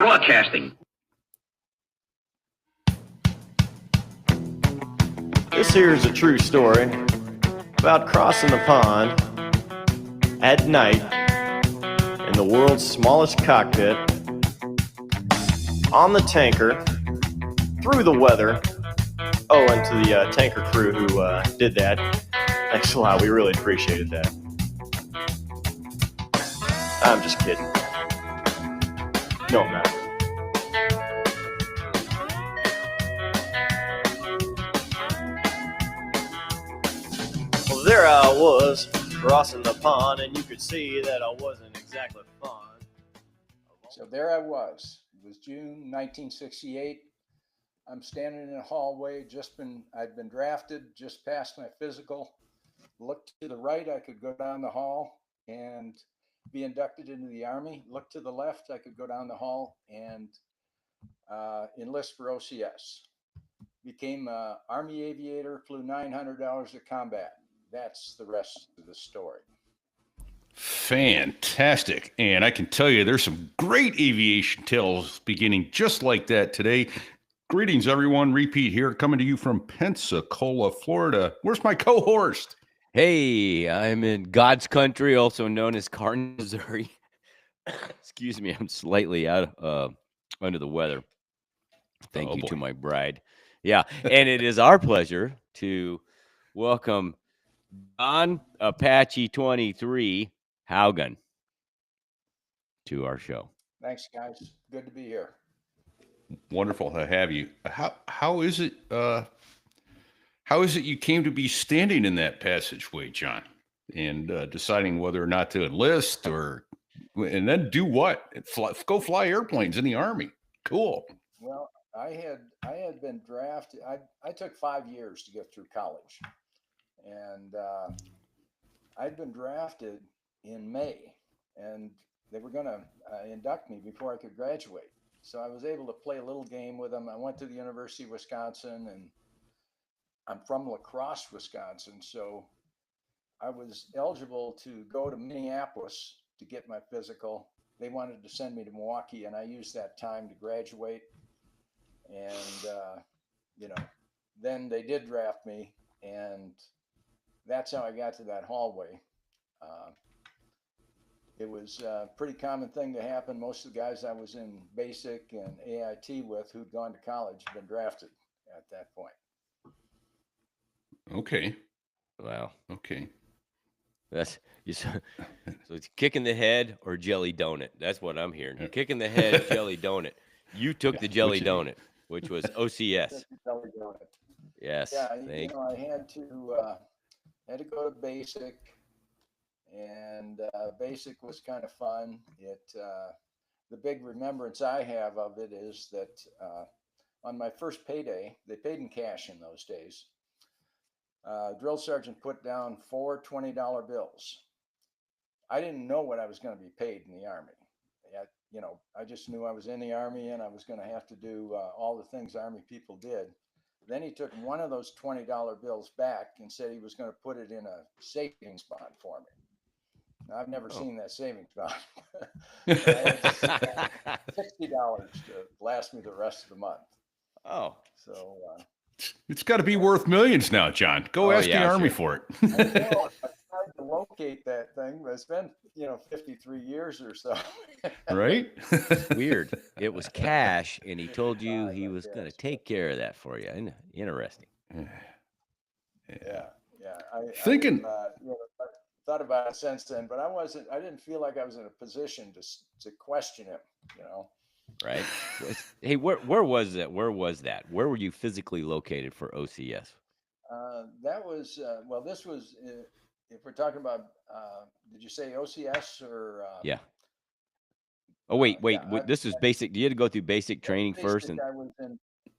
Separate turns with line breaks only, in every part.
Broadcasting.
This here is a true story about crossing the pond at night in the world's smallest cockpit on the tanker through the weather. Oh, and to the tanker crew who did that, thanks a lot. We really appreciated that. I'm just kidding. No, I'm not. Well, there I was crossing the pond, and you could see that I wasn't exactly fond.
So there I was. It was June 1968. I'm standing in a hallway. I'd been drafted, just passed my physical. Looked to the right, I could go down the hall and be inducted into the Army. Looked to the left, I could go down the hall and enlist for OCS. Became an Army aviator, flew 900 hours of combat. That's the rest of the story.
Fantastic. And I can tell you there's some great aviation tales beginning just like that today. Greetings, everyone. Repeat here, coming to you from Pensacola, Florida. Where's my co-host?
Hey, I'm in God's country, also known as Kearney, Missouri. Excuse me, I'm slightly out under the weather. Thank you to my bride. Yeah, and it is our pleasure to welcome Don Apache 23 Haugen to our show.
Thanks, guys. Good to be here.
Wonderful to have you. How is it? How is it you came to be standing in that passageway, John, and deciding whether or not to enlist, and then do what? Go fly airplanes in the Army. Cool.
Well, I had been drafted. I took 5 years to get through college, and I'd been drafted in May, and they were going to induct me before I could graduate. So I was able to play a little game with them. I went to the University of Wisconsin, and I'm from La Crosse, Wisconsin. So I was eligible to go to Minneapolis to get my physical. They wanted to send me to Milwaukee, and I used that time to graduate. And, then they did draft me, and that's how I got to that hallway. It was a pretty common thing to happen. Most of the guys I was in basic and AIT with who'd gone to college had been drafted at that point.
Okay.
Wow.
Okay.
That's so it's kick in the head or jelly donut. That's what I'm hearing. Kick in the head, jelly donut. You took the jelly donut, which was OCS.
Jelly donut.
Yes.
Yeah, I had to go to basic, and basic was kind of fun. The big remembrance I have of it is that on my first payday, they paid in cash in those days. Drill sergeant put down 4 $20 bills. I didn't know what I was going to be paid in the Army. I just knew I was in the Army and I was going to have to do all the things Army people did. Then he took one of those $20 bills back and said he was going to put it in a savings bond for me. Now, I've never seen that savings bond. I had $60 to last me the rest of the month.
Oh.
So
it's got to be worth millions now, John. Go ask the Army for it.
I tried to locate that thing, but it's been 53 years or so.
Right?
Weird. It was cash, and he told you he was going to take care of that for you. Interesting.
Yeah.
Thinking.
I thought about it since then, but I didn't feel like I was in a position to question him.
Right. Hey, where was that? Where were you physically located for OCS?
That was this was if we're talking about did you say OCS or
yeah. Oh wait. This is basic. You had to go through basic training first, and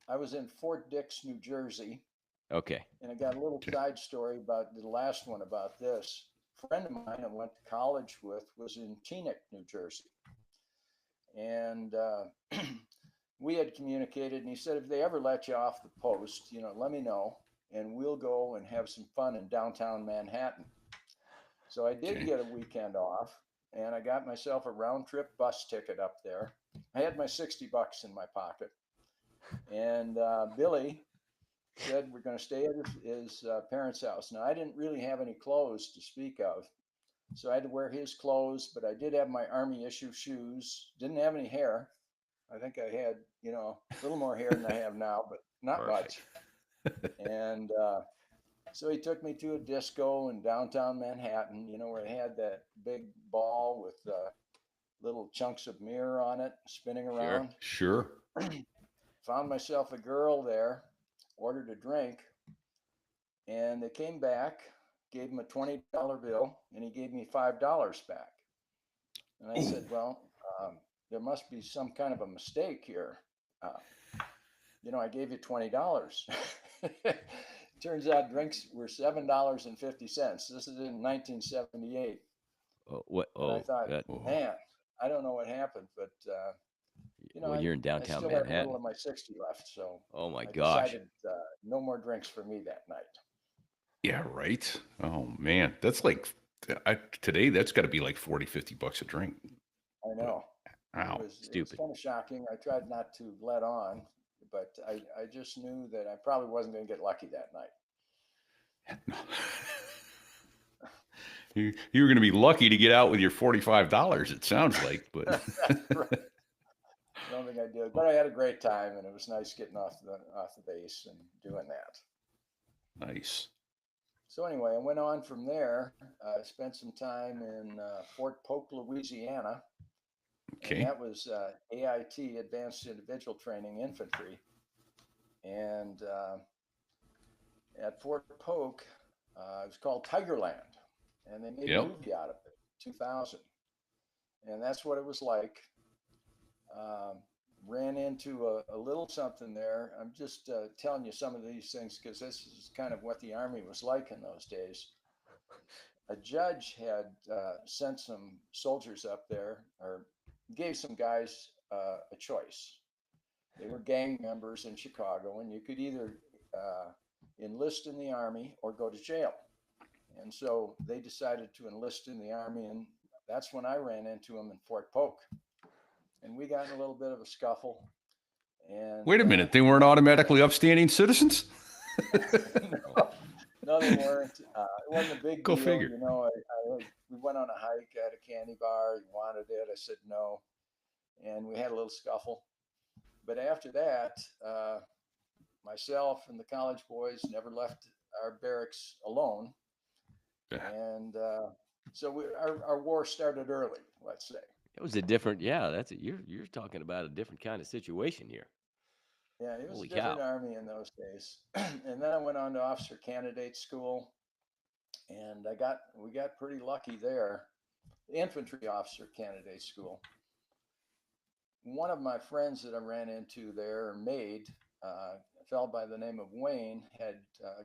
I was in Fort Dix, New Jersey.
Okay.
And I got a little side story about the last one about this. A friend of mine I went to college with was in Teaneck, New Jersey. And we had communicated, and he said, if they ever let you off the post, let me know, and we'll go and have some fun in downtown Manhattan. So I did get a weekend off, and I got myself a round trip bus ticket up there. I had my $60 in my pocket, and Billy said we're going to stay at his parents' house. Now I didn't really have any clothes to speak of, so I had to wear his clothes, but I did have my Army issue shoes. Didn't have any hair. I think I had, a little more hair than I have now, but not
Perfect.
much. And so he took me to a disco in downtown Manhattan, where it had that big ball with little chunks of mirror on it spinning
Sure.
around.
Sure.
Found myself a girl there, ordered a drink, and they came back, gave him a $20 bill, and he gave me $5 back. And I said, well, there must be some kind of a mistake here. I gave you $20. Turns out drinks were $7.50. This is in 1978.
Oh, what?
And I
Oh,
thought,
that,
man, I don't know what happened, but
well, you're in
I
downtown
still had a
Manhattan.
little of my 60 left, so
Oh my
I
gosh.
decided no more drinks for me that night.
Yeah, right. Oh man, that's like today. That's got to be like 40, $50 a drink.
I know.
Wow.
It was
Stupid.
kind of shocking. I tried not to let on, but I just knew that I probably wasn't going to get lucky that night.
You were going to be lucky to get out with your $45. It sounds like, but
Right. I don't think I did, but I had a great time, and it was nice getting off the base and doing that.
nice.
So anyway, I went on from there. I spent some time in Fort Polk, Louisiana, and
Okay.
that was AIT, Advanced Individual Training Infantry. And at Fort Polk, it was called Tigerland, and they made a
Yep.
movie out of it, 2000, and that's what it was like. Ran into a little something there. I'm just telling you some of these things because this is kind of what the Army was like in those days. A judge had sent some soldiers up there, or gave some guys a choice. They were gang members in Chicago, and you could either enlist in the Army or go to jail. And so they decided to enlist in the Army, and that's when I ran into them in Fort Polk. And we got in a little bit of a scuffle. And
Wait a minute. They weren't automatically upstanding citizens?
no, they weren't. It wasn't a big
Go
deal.
figure.
We went on a hike at a candy bar. He wanted it. I said no. And we had a little scuffle. But after that, myself and the college boys never left our barracks alone.
Yeah.
And so our war started early, let's say.
It was a different, yeah. You're talking about a different kind of situation here.
Yeah, it was
Holy
a different
cow.
Army in those days. And then I went on to officer candidate school, and we got pretty lucky there. Infantry officer candidate school. One of my friends that I ran into there, Maid, a fellow by the name of Wayne, had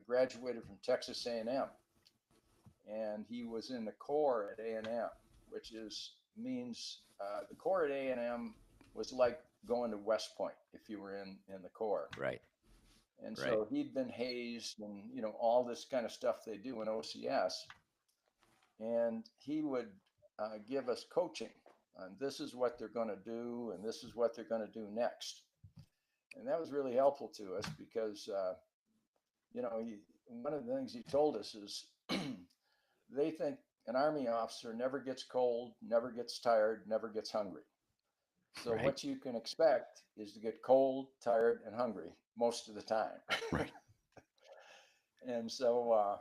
graduated from Texas A&M, and he was in the Corps at A&M, which means the Corps at A&M was like going to West Point if you were in the Corps.
Right.
And
Right.
so he'd been hazed and, all this kind of stuff they do in OCS. And he would give us coaching on this is what they're going to do and this is what they're going to do next. And that was really helpful to us because, one of the things he told us is they think an Army officer never gets cold, never gets tired, never gets hungry. So
Right.
what you can expect is to get cold, tired, and hungry most of the time.
Right.
And so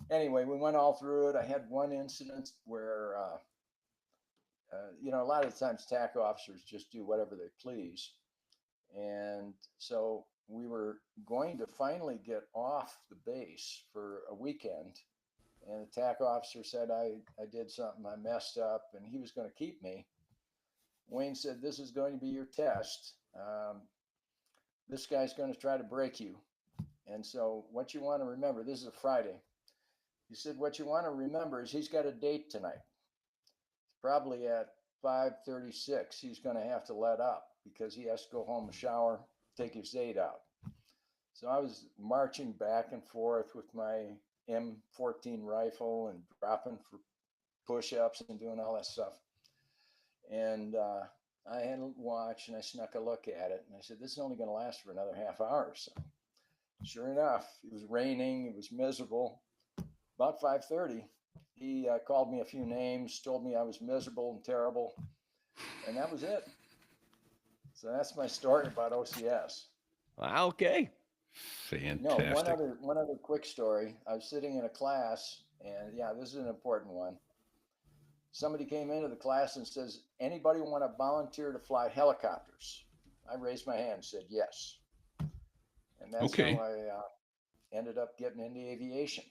anyway, we went all through it. I had one incident where, a lot of times TAC officers just do whatever they please. And so we were going to finally get off the base for a weekend. And the TAC officer said, I did something, I messed up, and he was going to keep me. Wayne said, this is going to be your test. This guy's going to try to break you. And so what you want to remember, this is a Friday. He said, what you want to remember is he's got a date tonight. Probably at 5:36, he's going to have to let up because he has to go home and shower, take his date out. So I was marching back and forth with my M14 rifle and dropping for push-ups and doing all that stuff. And I had a watch and I snuck a look at it and I said, this is only going to last for another half hour or so. Sure enough, it was raining, it was miserable. About 5:30, he called me a few names, told me I was miserable and terrible, and that was it. So that's my story about OCS.
Okay.
Fantastic.
No, one other quick story. I was sitting in a class, and yeah, this is an important one. Somebody came into the class and says, anybody want to volunteer to fly helicopters? I raised my hand and said yes. And that's
Okay.
how I ended up getting into aviation.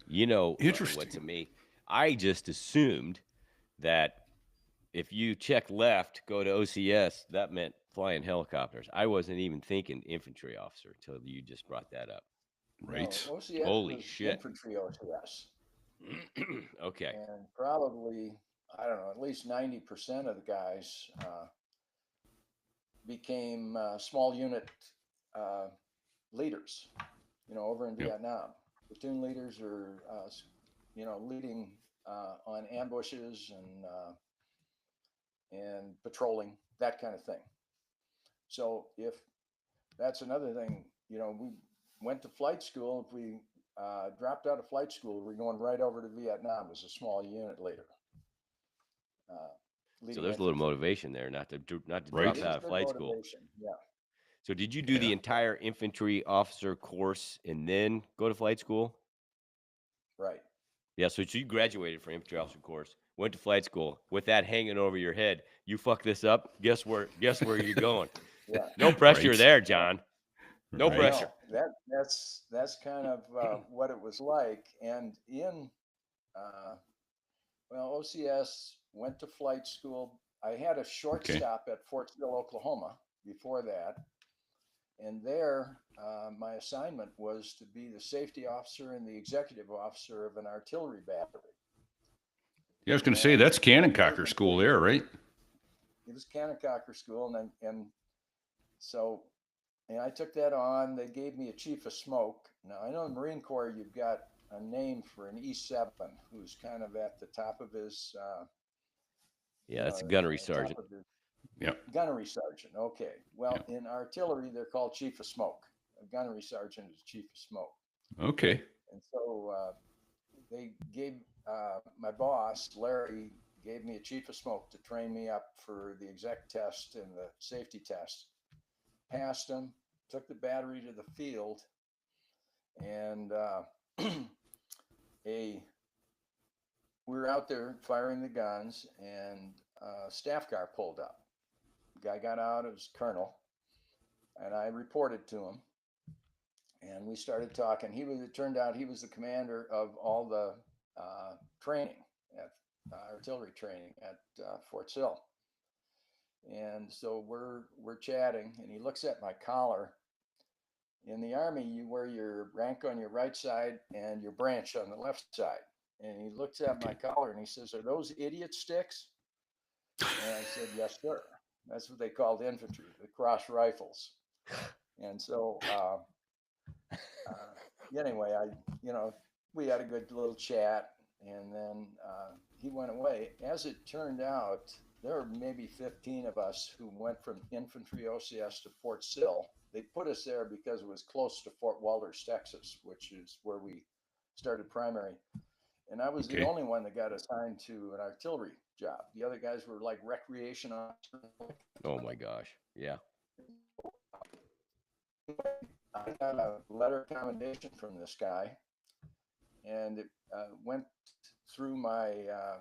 You know,
Interesting.
what to me, I just assumed that if you check left, go to OCS, that meant flying helicopters. I wasn't even thinking infantry officer until you just brought that up.
Right.
No, OCS
Holy
was
shit.
infantry OCS.
Okay.
And probably, I don't know, at least 90% of the guys became small unit leaders, over in
Yep.
Vietnam. Platoon leaders are, leading on ambushes and patrolling, that kind of thing. So if that's another thing, we went to flight school. If we dropped out of flight school, we're going right over to Vietnam as a small unit leader.
So there's a little motivation there, not to
Right.
drop out of flight school.
Yeah.
So did you do the entire infantry officer course and then go to flight school?
Right.
Yeah, so you graduated from infantry officer course, went to flight school with that hanging over your head. You fuck this up, guess where you're going?
Yeah.
No pressure
Right.
there, John. No
Right.
pressure.
No, that's kind of what it was like. And in OCS, went to flight school. I had a short
Okay.
stop at Fort Sill, Oklahoma before that. And there, my assignment was to be the safety officer and the executive officer of an artillery battery.
Yeah, I was going to say that's Cannon Cocker School there, right?
It was Cannon Cocker School, and so I took that on. They gave me a chief of smoke. Now I know in the Marine Corps you've got a name for an E7 who's kind of at the top of his.
Yeah, that's a gunnery sergeant.
Yep.
Gunnery sergeant. Okay. Well, in artillery, they're called chief of smoke. A gunnery sergeant is chief of smoke.
Okay.
And so they gave my boss, Larry, gave me a chief of smoke to train me up for the exec test and the safety test. Passed them, took the battery to the field, and we were out there firing the guns, and a staff car pulled up. The guy got out, it was Colonel, and I reported to him, and we started talking. It turned out he was the commander of all the training at artillery training at Fort Sill. And so we're chatting, and he looks at my collar. In the Army, you wear your rank on your right side and your branch on the left side. And he looks at my collar and he says, "Are those idiot sticks?" And I said, "Yes, sir." That's what they called infantry, the cross rifles. And so anyway, we had a good little chat, and then he went away. As it turned out, there were maybe 15 of us who went from infantry OCS to Fort Sill. They put us there because it was close to Fort Walters, Texas, which is where we started primary. And I was the only one that got assigned to an artillery job. The other guys were like recreation officers.
Oh my gosh. Yeah.
I got a letter of commendation from this guy, and it went through my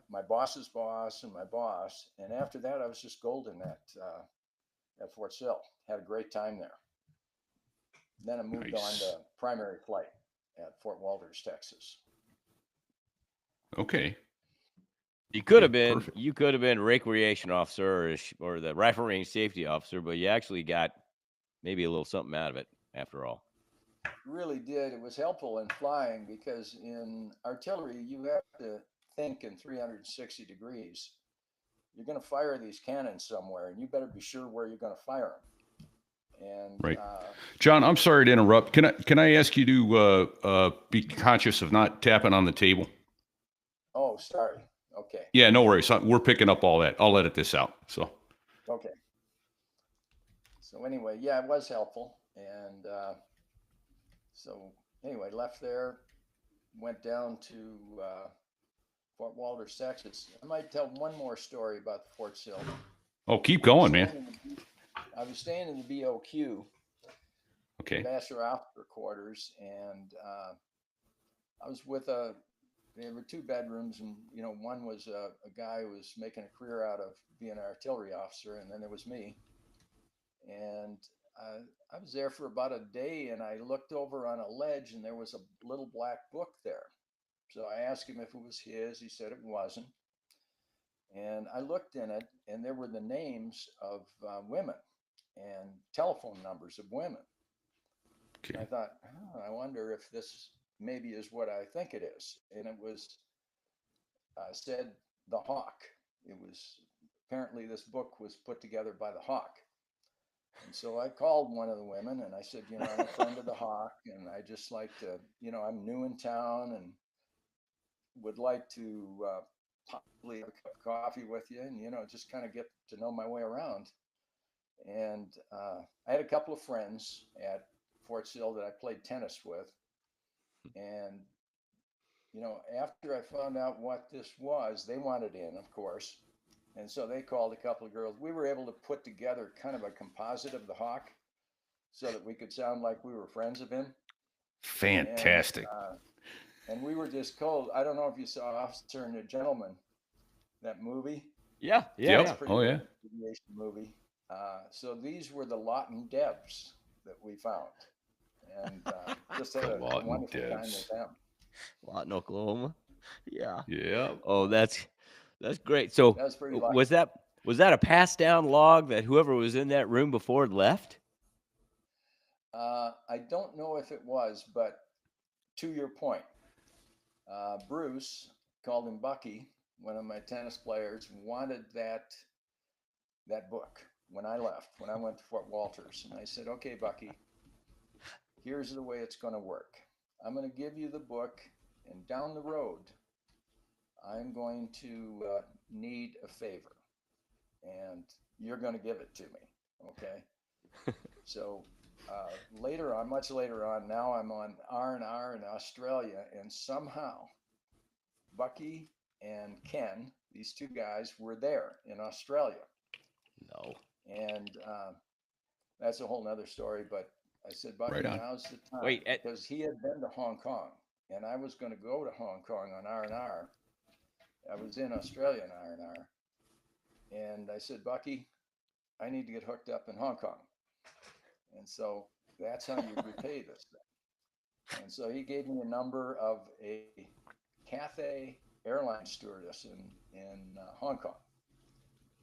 my boss's boss and my boss. And after that, I was just golden at Fort Sill. Had a great time there. Then I moved on to primary flight at Fort Walters, Texas.
Okay.
You could have been
Perfect.
you could have been recreation officer or the rifle range safety officer, but you actually got maybe a little something out of it after all.
Really did. It was helpful in flying because in artillery you have to think in 360 degrees. You're going to fire these cannons somewhere, and you better be sure where you're going to fire them. And
Right. John, I'm sorry to interrupt. Can I ask you to be conscious of not tapping on the table?
Oh, sorry. Okay.
Yeah, no worries. We're picking up all that. I'll edit this out. So,
Okay. So anyway, yeah, it was helpful. And so anyway, left there, went down to Fort Walters, Texas. I might tell one more story about the Fort Sill.
oh, keep going, man.
I was staying in the BOQ,
Okay.
Ambassador Officer Quarters, and I was with there were 2 bedrooms, and one was a guy who was making a career out of being an artillery officer, and then there was me. And I was there for about a day, and I looked over on a ledge, and there was a little black book there. So I asked him if it was his. He said it wasn't. And I looked in it, and there were the names of women and telephone numbers of women.
Okay.
I thought, I wonder if this maybe is what I think it is. And it was said the Hawk. It was apparently this book was put together by the Hawk. And so I called one of the women and I said, I'm a friend of the Hawk, and I just like to, I'm new in town and would like to possibly have a cup of coffee with you and, just kind of get to know my way around. And I had a couple of friends at Fort Sill that I played tennis with. And, after I found out what this was, they wanted in, of course. And so they called a couple of girls. We were able to put together kind of a composite of the Hawk so that we could sound like we were friends of him.
Fantastic.
And we were just cold. I don't know if you saw Officer and a Gentleman, that movie.
Yeah.
Yep. Oh, yeah.
Aviation movie. So these were the Lawton Debs that we found. And just had a
Lawton
wonderful time
Debs.
with them.
Lawton, Oklahoma. Yeah.
Yeah.
Oh, that's great. So
That was pretty lucky.
was that a passed down log that whoever was in that room before left?
I don't know if it was, but to your point, Bruce, called him Bucky, one of my tennis players, wanted that book when I left, when I went to Fort Walters. And I said, okay, Bucky, here's the way it's going to work. I'm going to give you the book, and down the road, I'm going to need a favor, and you're going to give it to me, okay? So later on, much later on, now I'm on R&R in Australia, and somehow Bucky and Ken, these 2 guys, were there in Australia.
No.
And that's a whole nother story, but I said, Bucky,
Right on.
now's the time.
Wait,
because he had been to Hong Kong, and I was going to go to Hong Kong on R&R. I was in Australia on R&R. And I said, Bucky, I need to get hooked up in Hong Kong. And so that's how you repay this thing. And so he gave me a number of a Cathay Airlines stewardess in Hong Kong.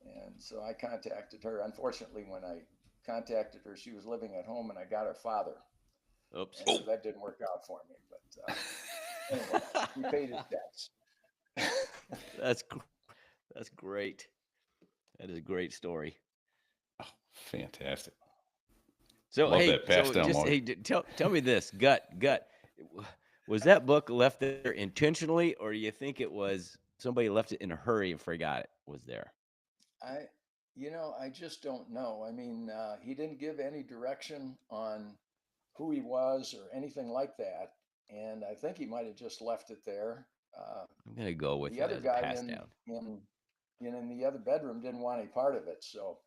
And so I contacted her. Unfortunately, when I contacted her, she was living at home, and I got her father.
Oops.
And so that didn't work out for me. But anyway, he paid his debts.
That's great. That is a great story.
Oh, fantastic.
So
Love
hey,
that passed down log.
hey, tell me this, gut. Was that book left there intentionally, or do you think it was somebody left it in a hurry and forgot it was there?
I just don't know. I mean, he didn't give any direction on who he was or anything like that. And I think he might have just left it there.
I'm gonna go with
The
it
other
as a
guy
pass
in
down.
the other bedroom didn't want any part of it. So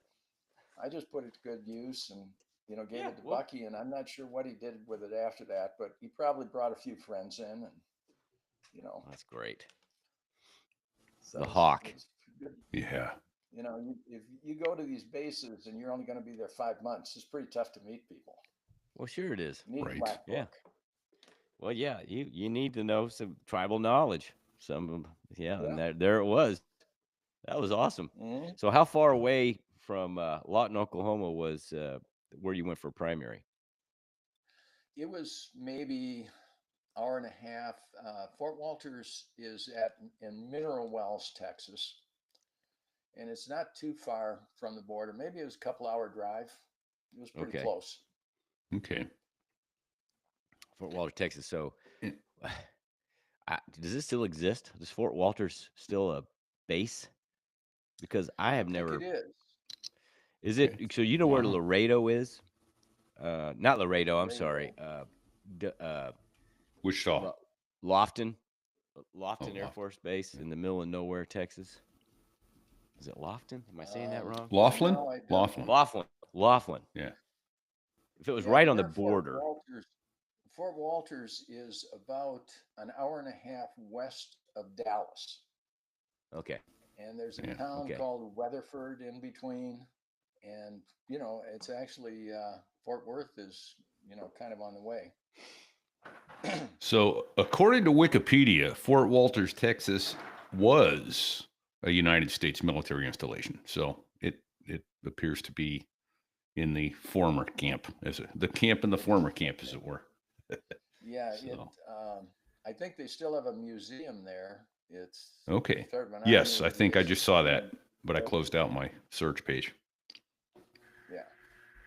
I just put it to good use and, gave
Yeah,
it to
well-
Bucky. And I'm not sure what he did with it after that, but he probably brought a few friends in and,
That's great.
so
The
it's-
Hawk.
it's good.
Yeah.
If you go to these bases and you're only going to be there 5 months, it's pretty tough to meet people.
Well, sure it is.
You need
Right.
a black
Yeah.
book.
Well, yeah, you need to know some tribal knowledge. And
Yeah.
there it was. That was awesome.
Mhm.
So how far away from Lawton, Oklahoma was where you went for primary?
It was maybe hour and a half. Fort Walters is in Mineral Wells, Texas, and it's not too far from the border. Maybe it was a couple-hour drive. It was pretty
Okay.
close.
Okay.
Fort Walter, Texas. So
Yeah.
Does this still exist? Does Fort Walters still a base? Because I
I
have
think it
never.
is.
Is
Okay.
it so? You know where
Wow.
Laredo is? Not Laredo. I'm sorry.
Laredo.
Wichita.
Lo- Lofton,
Oh,
Lofton Air
Laughlin.
Force Base
Yeah.
in the middle of nowhere, Texas. Is it Lofton? Am I saying that wrong?
Laughlin?
No, I don't.
Laughlin.
Laughlin.
Yeah.
If it was
Yeah,
right on the
near
border.
Fort Walters is about an hour and a half west of Dallas.
Okay.
And there's a
Yeah.
town
Okay.
called Weatherford in between. And, it's actually Fort Worth is, kind of on the way.
So, according to Wikipedia, Fort Walters, Texas was a United States military installation. So it appears to be in the former camp, the camp in the former camp, as it were.
Yeah,
So.
I think they still have a museum there. It's
Okay.
sort of an
Yes,
Army
I think I just saw that,
museum.
but I closed out my search page.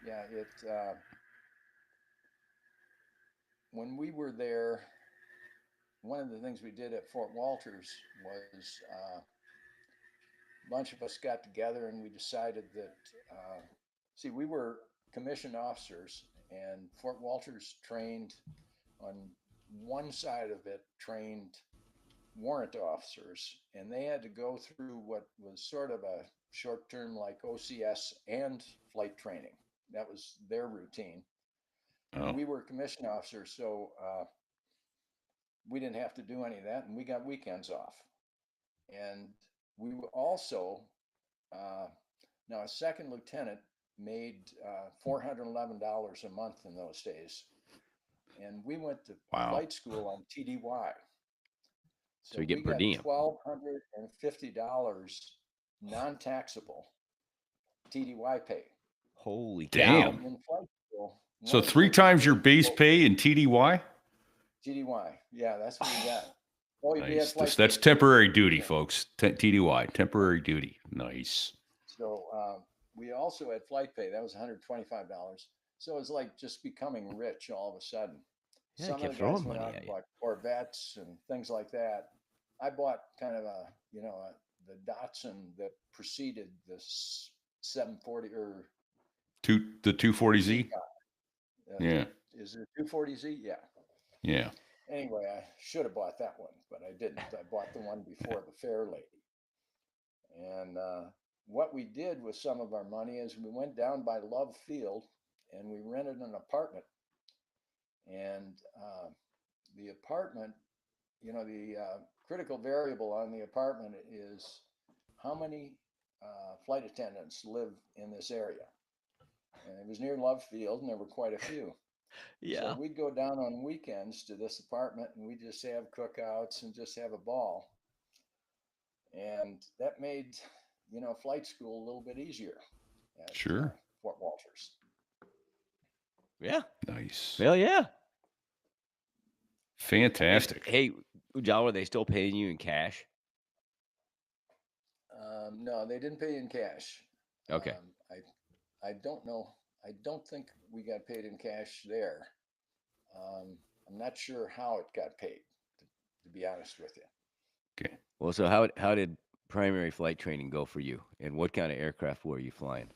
Yeah, when we were there, one of the things we did at Fort Walters was a bunch of us got together and we decided that, see, we were commissioned officers, and Fort Walters trained on one side of it, trained warrant officers, and they had to go through what was sort of a short term like OCS and flight training. That was their routine.
Oh,
We were commissioned officers, so we didn't have to do any of that, and we got weekends off. And we were also, now a second lieutenant made $411 a month in those days. And we went to
wow.
flight school on TDY.
So you get
we
per
got
diem.
$1,250 non-taxable TDY pay.
Holy
Damn.
cow.
In flight school.
So
one of the
3
things
times
we
your
did-
base pay in TDY?
TDY. Yeah, that's what we got. Oh, we had
Nice.
flight
That's
school.
temporary duty, folks. TDY, temporary duty. Nice.
So we also had flight pay. That was $125. So it was like just becoming rich all of a sudden.
Yeah, they
Some of
kept
the
throwing
guys went
money
out
at
and
you.
bought Corvettes and things like that. I bought kind of the Datsun that preceded this 740 or
The 240Z? Yeah.
Is it 240Z? Yeah.
Yeah.
Anyway, I should have bought that one, but I didn't. I bought the one before the Fair Lady. And what we did with some of our money is we went down by Love Field and we rented an apartment. And the apartment, the critical variable on the apartment is how many flight attendants live in this area. And it was near Love Field, and there were quite a few.
Yeah.
So we'd go down on weekends to this apartment, and we'd just have cookouts and just have a ball. And that made, flight school a little bit easier at
Sure.
Fort Walters.
Yeah.
Nice.
Hell yeah.
Fantastic.
Hey, Ujala, are they still paying you in cash?
No, they didn't pay in cash.
Okay.
I don't know. I don't think we got paid in cash there. I'm not sure how it got paid, to be honest with you.
Okay.
Well, so how did primary flight training go for you? And what kind of aircraft were you flying?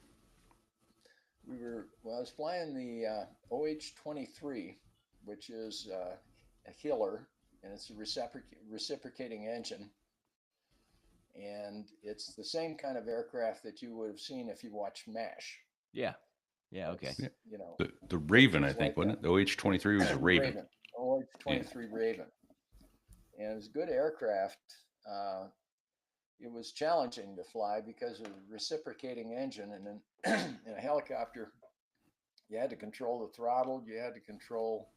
I was flying the OH-23, which is a Hiller, and it's a reciprocating engine. And it's the same kind of aircraft that you would have seen if you watched MASH.
Yeah. Yeah. Okay.
It's,
The Raven, I
things
think,
like
wasn't it? The OH-23 was a Raven.
OH-23 Raven. And it was a good aircraft. It was challenging to fly because of the reciprocating engine. And then in a helicopter, you had to control the throttle, you had to control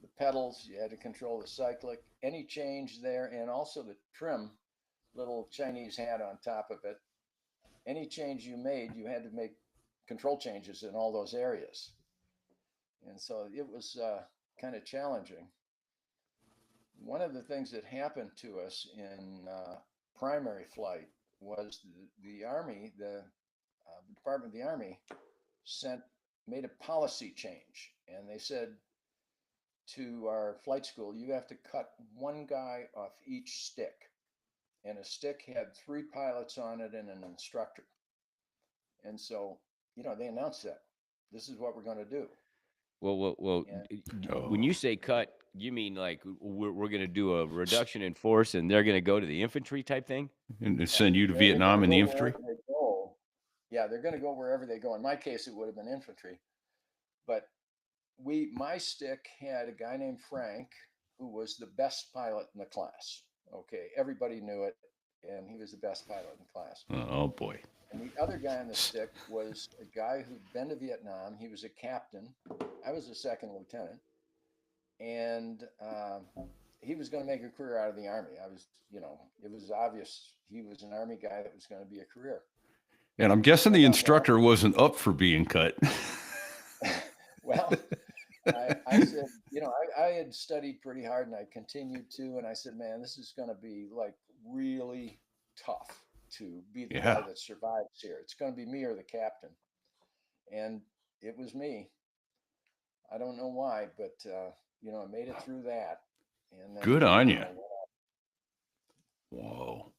the pedals, you had to control the cyclic, any change there, and also the trim, little Chinese hat on top of it. Any change you made, you had to make control changes in all those areas. And so it was kind of challenging. One of the things that happened to us in primary flight was the Army, the Department of the Army made a policy change. And they said to our flight school, you have to cut one guy off each stick. And a stick had 3 pilots on it and an instructor. And so, they announced that this is what we're going to do.
Well.
And
When you say cut, you mean like we're going to do a reduction in force, and they're going to go to the infantry type thing?
And send you to
they're
Vietnam
gonna
in the
go
infantry?
wherever they go. Yeah, they're going to go wherever they go. In my case, it would have been infantry. But my stick had a guy named Frank who was the best pilot in the class. Okay, everybody knew it, and he was the best pilot in class.
Oh boy.
And the other guy on the stick was a guy who'd been to Vietnam. He was a captain. I was a second lieutenant, and he was going to make a career out of the Army. It was obvious he was an Army guy that was going to be a career.
And I'm guessing the instructor wasn't up for being cut.
Well, I said, I had studied pretty hard, and I continued to, and I said, man, this is going to be like really tough to be the guy that survives here. It's going to be me or the captain. And it was me. I don't know why, but I made it through that. And then,
Good on you. Whoa.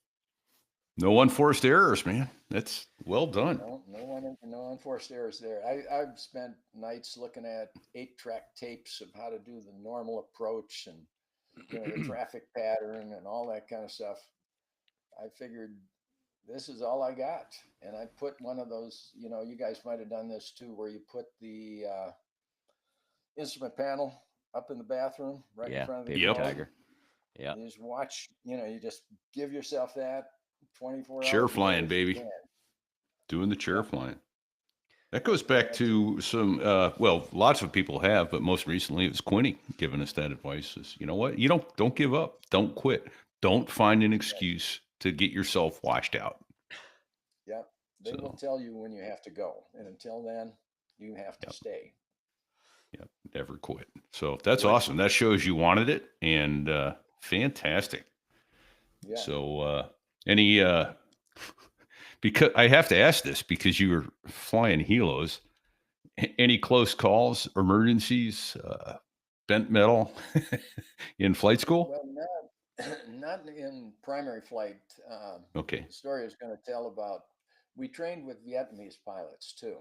No unforced errors, man. That's well done.
No unforced errors there. I've spent nights looking at 8-track tapes of how to do the normal approach and the traffic pattern and all that kind of stuff. I figured this is all I got. And I put one of those, you guys might have done this too, where you put the instrument panel up in the bathroom right in front of the
Paper Tiger.
Yeah. You just watch, you just give yourself that 24
chair
hours.
flying, baby. Doing the chair flying. That goes back to some, lots of people have, but most recently it was Quinny giving us that advice. Is, you know what? You don't give up. Don't quit. Don't find an excuse to get yourself washed out.
Yep. They will tell you when you have to go. And until then, you have to stay.
Yep. Never quit. So that's awesome. That shows you wanted it, and fantastic.
Yeah.
So because I have to ask this because you were flying helos, any close calls, emergencies, bent metal in flight school?
Well, not in primary flight.
Okay.
The story I was going to tell about, we trained with Vietnamese pilots too.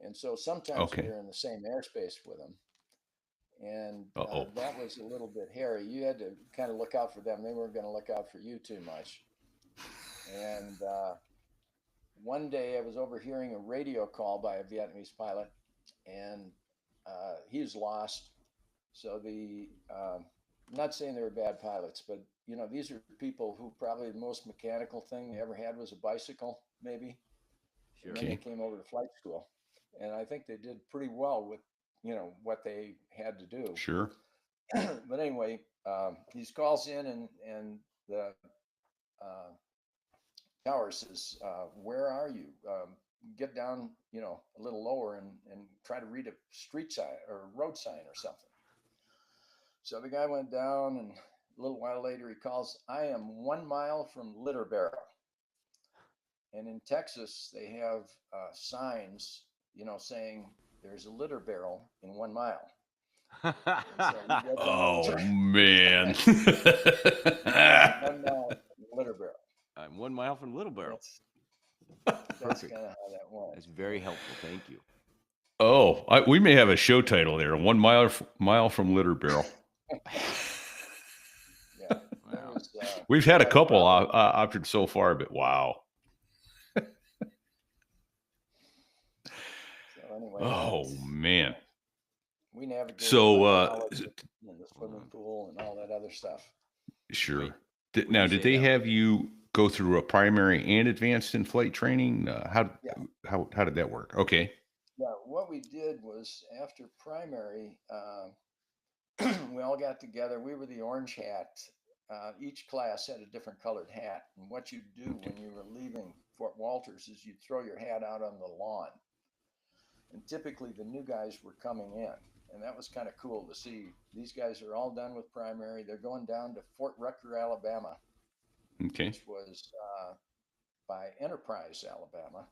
And so sometimes we were in the same airspace with them. And that was a little bit hairy. You had to kind of look out for them. They weren't going to look out for you too much. And one day I was overhearing a radio call by a Vietnamese pilot, and he was lost. So I'm not saying they were bad pilots, but these are people who probably the most mechanical thing they ever had was a bicycle, maybe. Sure. And then they came over to flight school, and I think they did pretty well with what they had to do.
Sure.
But anyway, he calls in, and the tower says, "Where are you? Get down, a little lower and try to read a street sign or road sign or something." So the guy went down, and a little while later he calls, "I am 1 mile from Litter Barrel." And in Texas, they have signs, saying there's a litter barrel in 1 mile.
Oh, man.
1 mile from Litter Barrel.
I'm 1 mile from Little Barrel.
That's kind of how that went.
That's very helpful. Thank you.
Oh, we may have a show title there. 1 mile from Litter Barrel.
Yeah. Wow.
We've had a couple options so far, but wow.
Anyway,
man.
We navigated in the swimming pool and all that other stuff.
Sure. Did they have you go through a primary and advanced in flight training? How did that work? Okay.
Yeah, what we did was after primary, we all got together. We were the orange hat. Each class had a different colored hat. And what you do when you were leaving Fort Walters is you'd throw your hat out on the lawn. And typically the new guys were coming in. And that was kind of cool to see. These guys are all done with primary. They're going down to Fort Rucker, Alabama.
Okay.
Which was by Enterprise, Alabama.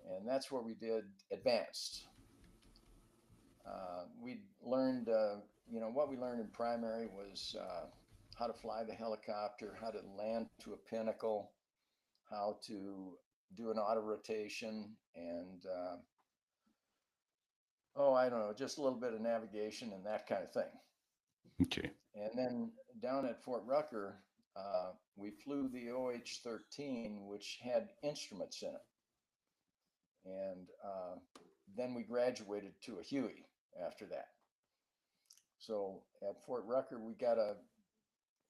And that's where we did advanced. we learned, what we learned in primary was how to fly the helicopter, how to land to a pinnacle, how to do an auto rotation, and I don't know, just a little bit of navigation and that kind of thing.
Okay.
And then down at Fort Rucker, we flew the OH-13, which had instruments in it. And then we graduated to a Huey after that. So at Fort Rucker, we got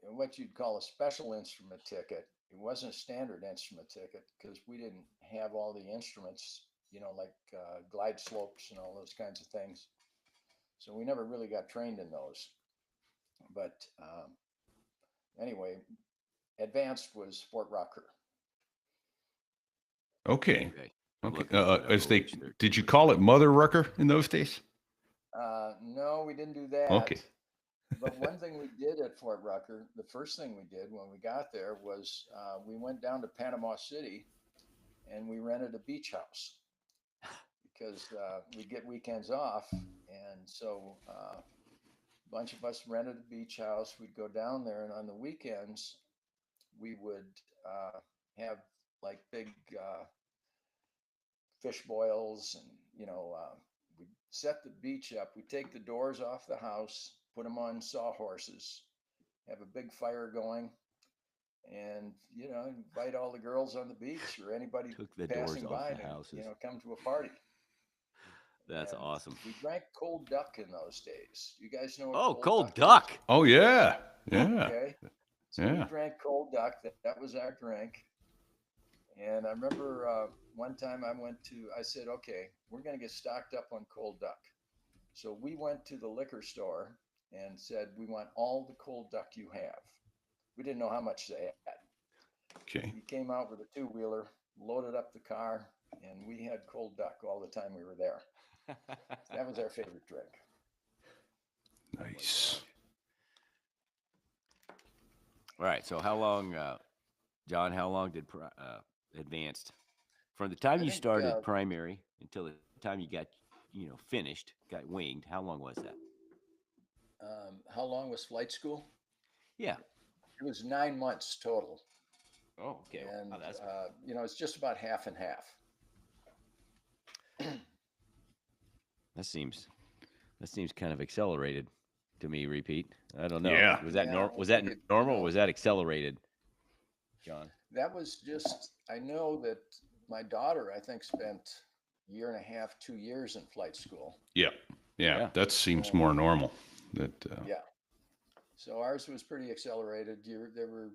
what you'd call a special instrument ticket. It wasn't a standard instrument ticket because we didn't have all the instruments, like glide slopes and all those kinds of things. So we never really got trained in those. But anyway, advanced was Fort Rucker.
Okay.
I'm
Okay.
looking at
As they
OH-13.
did you call it Mother Rucker in those days?
No, we didn't do that.
Okay.
But one thing we did at Fort Rucker, the first thing we did when we got there was we went down to Panama City and we rented a beach house because we get weekends off. And so a bunch of us rented a beach house. We'd go down there, and on the weekends, we would have like big fish boils, and we'd set the beach up. We'd take the doors off the house, put them on sawhorses, have a big fire going, and invite all the girls on the beach or anybody
Took the doors
passing
off
by
the
to
houses.
come to a party.
That's
And
awesome.
we drank cold duck in those days. You guys know what
Oh, cold
is?
duck.
Oh yeah. Yeah.
Okay. So
Yeah.
we drank cold duck. That was our drink. And I remember one time I said, okay, we're going to get stocked up on cold duck. So we went to the liquor store and said, we want all the cold duck you have. We didn't know how much they had.
Okay.
He came out with a two-wheeler, loaded up the car, and we had cold duck all the time we were there. That was our favorite drink.
Nice.
All right. So how long, John? How long did advanced from the time
I
you
think,
started primary until the time you got, finished, got winged? How long was that?
How long was flight school?
Yeah.
It was 9 months total.
Oh, okay.
And
Wow, that's
it's just about half and half.
that seems kind of accelerated to me. Repeat. I don't know.
Yeah.
Was that
Yeah,
was that
it-
normal? Or was that accelerated, John?
That was just, I know that my daughter, I think, spent a year and a half, 2 years in flight school.
Yeah. Yeah.
Yeah.
That seems more normal. That
Yeah. So ours was pretty accelerated. There were,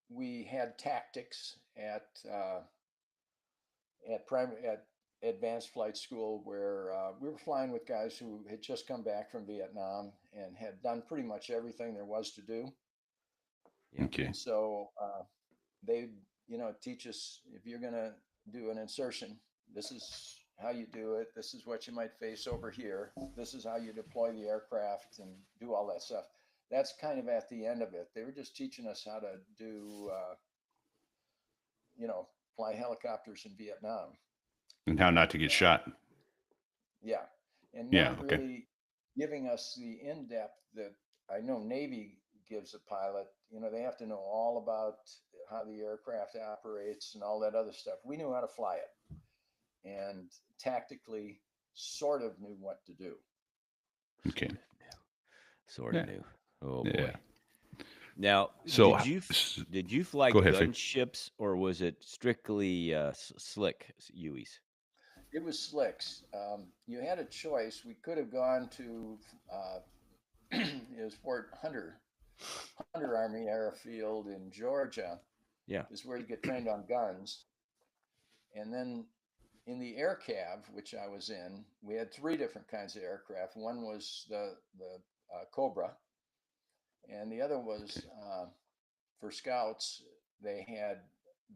we had tactics at advanced flight school where we were flying with guys who had just come back from Vietnam and had done pretty much everything there was to do.
Yeah.
okay.
And so they, teach us, if you're going to do an insertion, this is how you do it. This is what you might face over here. This is how you deploy the aircraft and do all that stuff. That's kind of at the end of it. They were just teaching us how to do, fly helicopters in Vietnam.
And how not to get shot.
Yeah. And
Yeah,
not
okay.
really giving us the in-depth that I know Navy gives a pilot. They have to know all about how the aircraft operates and all that other stuff. We knew how to fly it and tactically sort of knew what to do.
Okay.
Sort of
Yeah.
new. Oh
Yeah.
boy. Now,
So
did you fly
Go ahead, Vic.
gunships, or was it strictly slick Hueys?
It was slicks. You had a choice. We could have gone to it was Fort Hunter Army Airfield in Georgia.
Yeah.
Is where you get trained on guns. And then in the air cav, which I was in, we had 3 different kinds of aircraft. One was the Cobra, and the other was for scouts. They had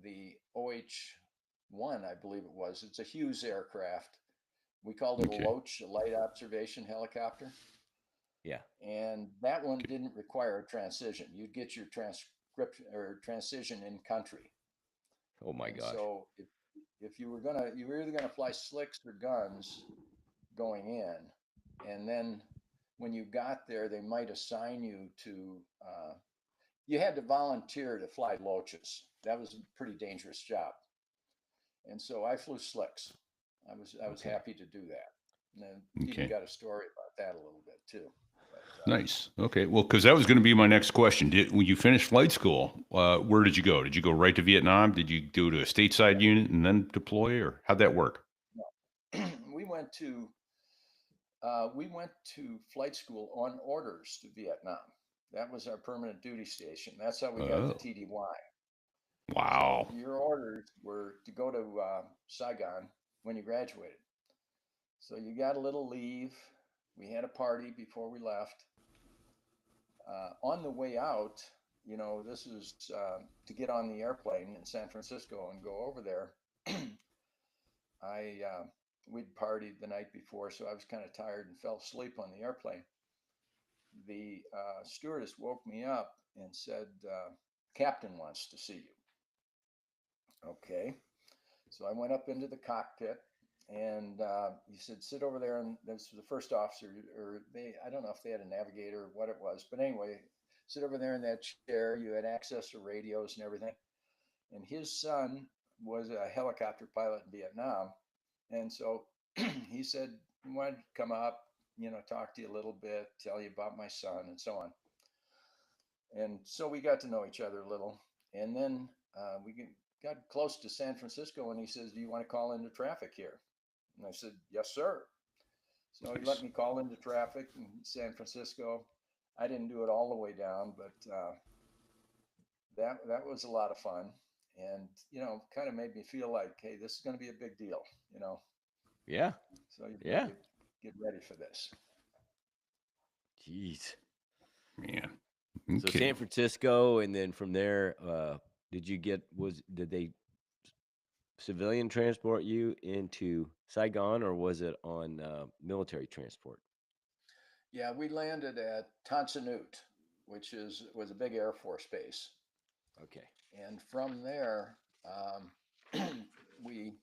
the OH-1, I believe it was. It's a Hughes aircraft. We called it
Okay.
a Loach, a light observation helicopter.
Yeah.
And that one didn't require a transition. You'd get your transcription or transition in country.
Oh my
And
gosh.
so if you were either gonna fly slicks or guns, going in. And then when you got there, they might assign you to, you had to volunteer to fly Loaches. That was a pretty dangerous job. And so I flew slicks. I was
Okay.
happy to do that. And then even
Okay.
got a story about that a little bit too. But,
Nice. Okay. Well, because that was going to be my next question. When you finished flight school, where did you go? Did you go right to Vietnam? Did you go to a stateside unit and then deploy, or how'd that work?
no. We went to flight school on orders to Vietnam. That was our permanent duty station. That's how we got
Oh,
the TDY.
wow.
So your orders were to go to Saigon when you graduated. So you got a little leave. We had a party before we left. On the way out, this is to get on the airplane in San Francisco and go over there. We'd partied the night before, so I was kind of tired and fell asleep on the airplane. The stewardess woke me up and said, "Captain wants to see you." Okay. So I went up into the cockpit and he said, "Sit over there." And this was the first officer, or I don't know if they had a navigator or what it was, but anyway, sit over there in that chair. You had access to radios and everything. And his son was a helicopter pilot in Vietnam. And so he said, "I wanted to come up, talk to you a little bit, tell you about my son and so on." And so we got to know each other a little. And then we got close to San Francisco and he says, "Do you want to call into traffic here?" And I said, "Yes, sir." So he let me call into traffic in San Francisco. I didn't do it all the way down, but that was a lot of fun. And, kind of made me feel like, hey, this is going to be a big deal,
Yeah.
So you
Yeah.
get ready for this.
Jeez.
Man.
So
Okay.
San Francisco, and then from there, did they civilian transport you into Saigon, or was it on military transport?
Yeah, we landed at Tan Son Nhut, which was a big Air Force base.
Okay.
And from there, we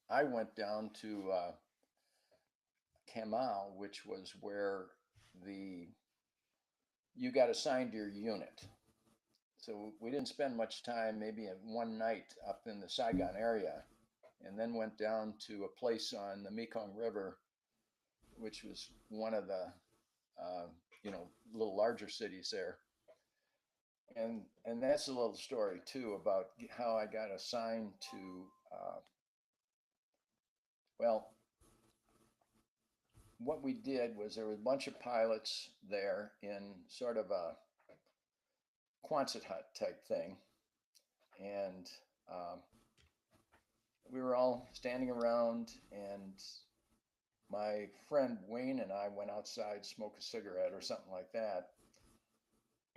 I went down to Cam Mau, which was where you got assigned to your unit. So we didn't spend much time, maybe one night up in the Saigon area, and then went down to a place on the Mekong River, which was one of the little larger cities there. And that's a little story too about how I got assigned to well, what we did was there was a bunch of pilots there in sort of a Quonset hut type thing, and we were all standing around, and my friend Wayne and I went outside, smoke a cigarette or something like that,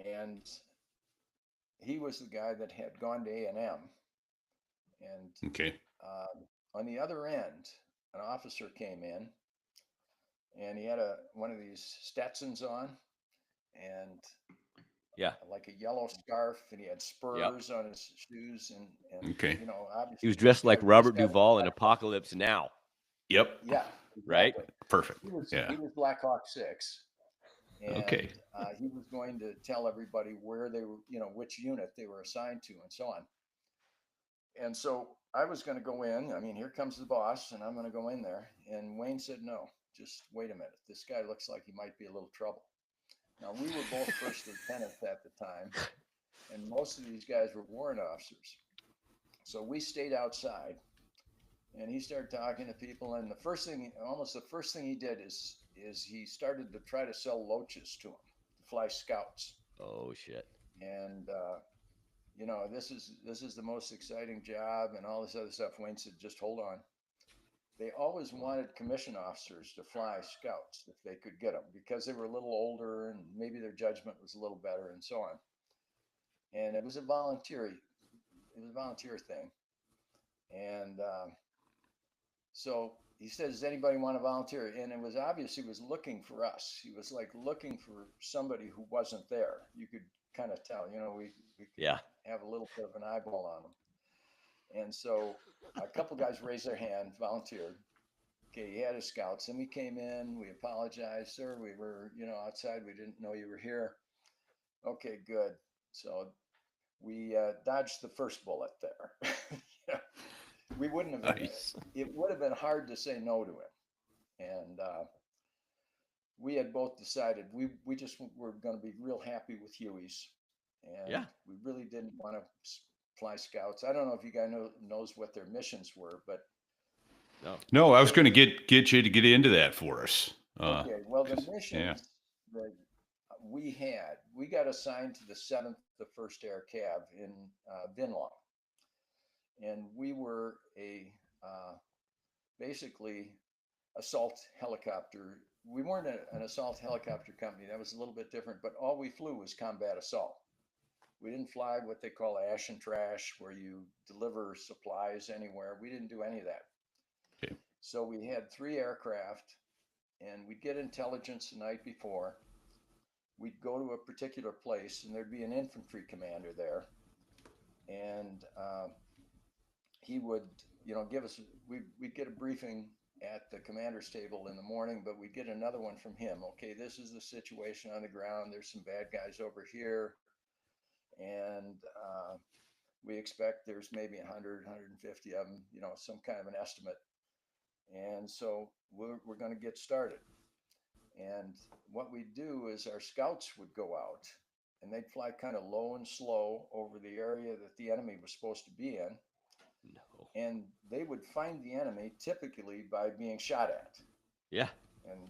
and he was the guy that had gone to A&M, and
Okay.
on the other end, an officer came in, and he had one of these Stetsons on, and
Yeah.
like a yellow scarf, and he had spurs on his shoes, and
Okay.
obviously
He was dressed like Robert
this guy was
Duvall in
Black Hawk.
Apocalypse Now,
Yep.
Yeah,
right?
exactly.
Perfect.
He was
Yeah.
Black Hawk 6, and
Okay.
he was going to tell everybody where they were, which unit they were assigned to, and so on. And so I was going to go in. I mean, here comes the boss, and I'm going to go in there. And Wayne said, "No, just wait a minute. This guy looks like he might be a little trouble." Now, we were both first lieutenants at the time, and most of these guys were warrant officers. So we stayed outside, and he started talking to people. And almost the first thing he did is he started to try to sell Loaches to him, to fly scouts.
Oh shit.
And this is the most exciting job and all this other stuff. Wayne said, "Just hold on." They always wanted commission officers to fly scouts if they could get them, because they were a little older and maybe their judgment was a little better and so on. And it was a volunteer thing. And so he said, "Does anybody want to volunteer?" And it was obvious he was looking for us. He was like looking for somebody who wasn't there. You could kind of tell, we could have a little bit of an eyeball on them. And so a couple guys raised their hand, volunteered, Okay, he had his scouts, and we came in. We apologized, sir. We were, outside. We didn't know you were here. Okay, good. So we dodged the first bullet there. Yeah, we wouldn't have.
Nice.
It would have been hard to say no to him, and we had both decided we just were going to be real happy with Huey's, and
Yeah.
we really didn't want to fly scouts. I don't know if you guys knows what their missions were, but
No.
No, I was going to get you to get into that for us.
okay. Well, the
'cause-
missions that we got assigned to the 7th, the 1st Air Cav in Vinlong, and we were a basically assault helicopter. We weren't an assault helicopter company. That was a little bit different, but all we flew was combat assault. We didn't fly what they call ash and trash, where you deliver supplies anywhere. We didn't do any of that.
Okay.
So we had 3 aircraft, and we'd get intelligence the night before. We'd go to a particular place, and there'd be an infantry commander there, and he would, give us. We'd get a briefing at the commander's table in the morning, but we'd get another one from him. Okay, this is the situation on the ground. There's some bad guys over here, and we expect there's maybe 100, 150 of them. Some kind of an estimate. And so we're going to get started. And what we do is our scouts would go out, and they'd fly kind of low and slow over the area that the enemy was supposed to be in.
No.
And they would find the enemy typically by being shot at.
Yeah.
And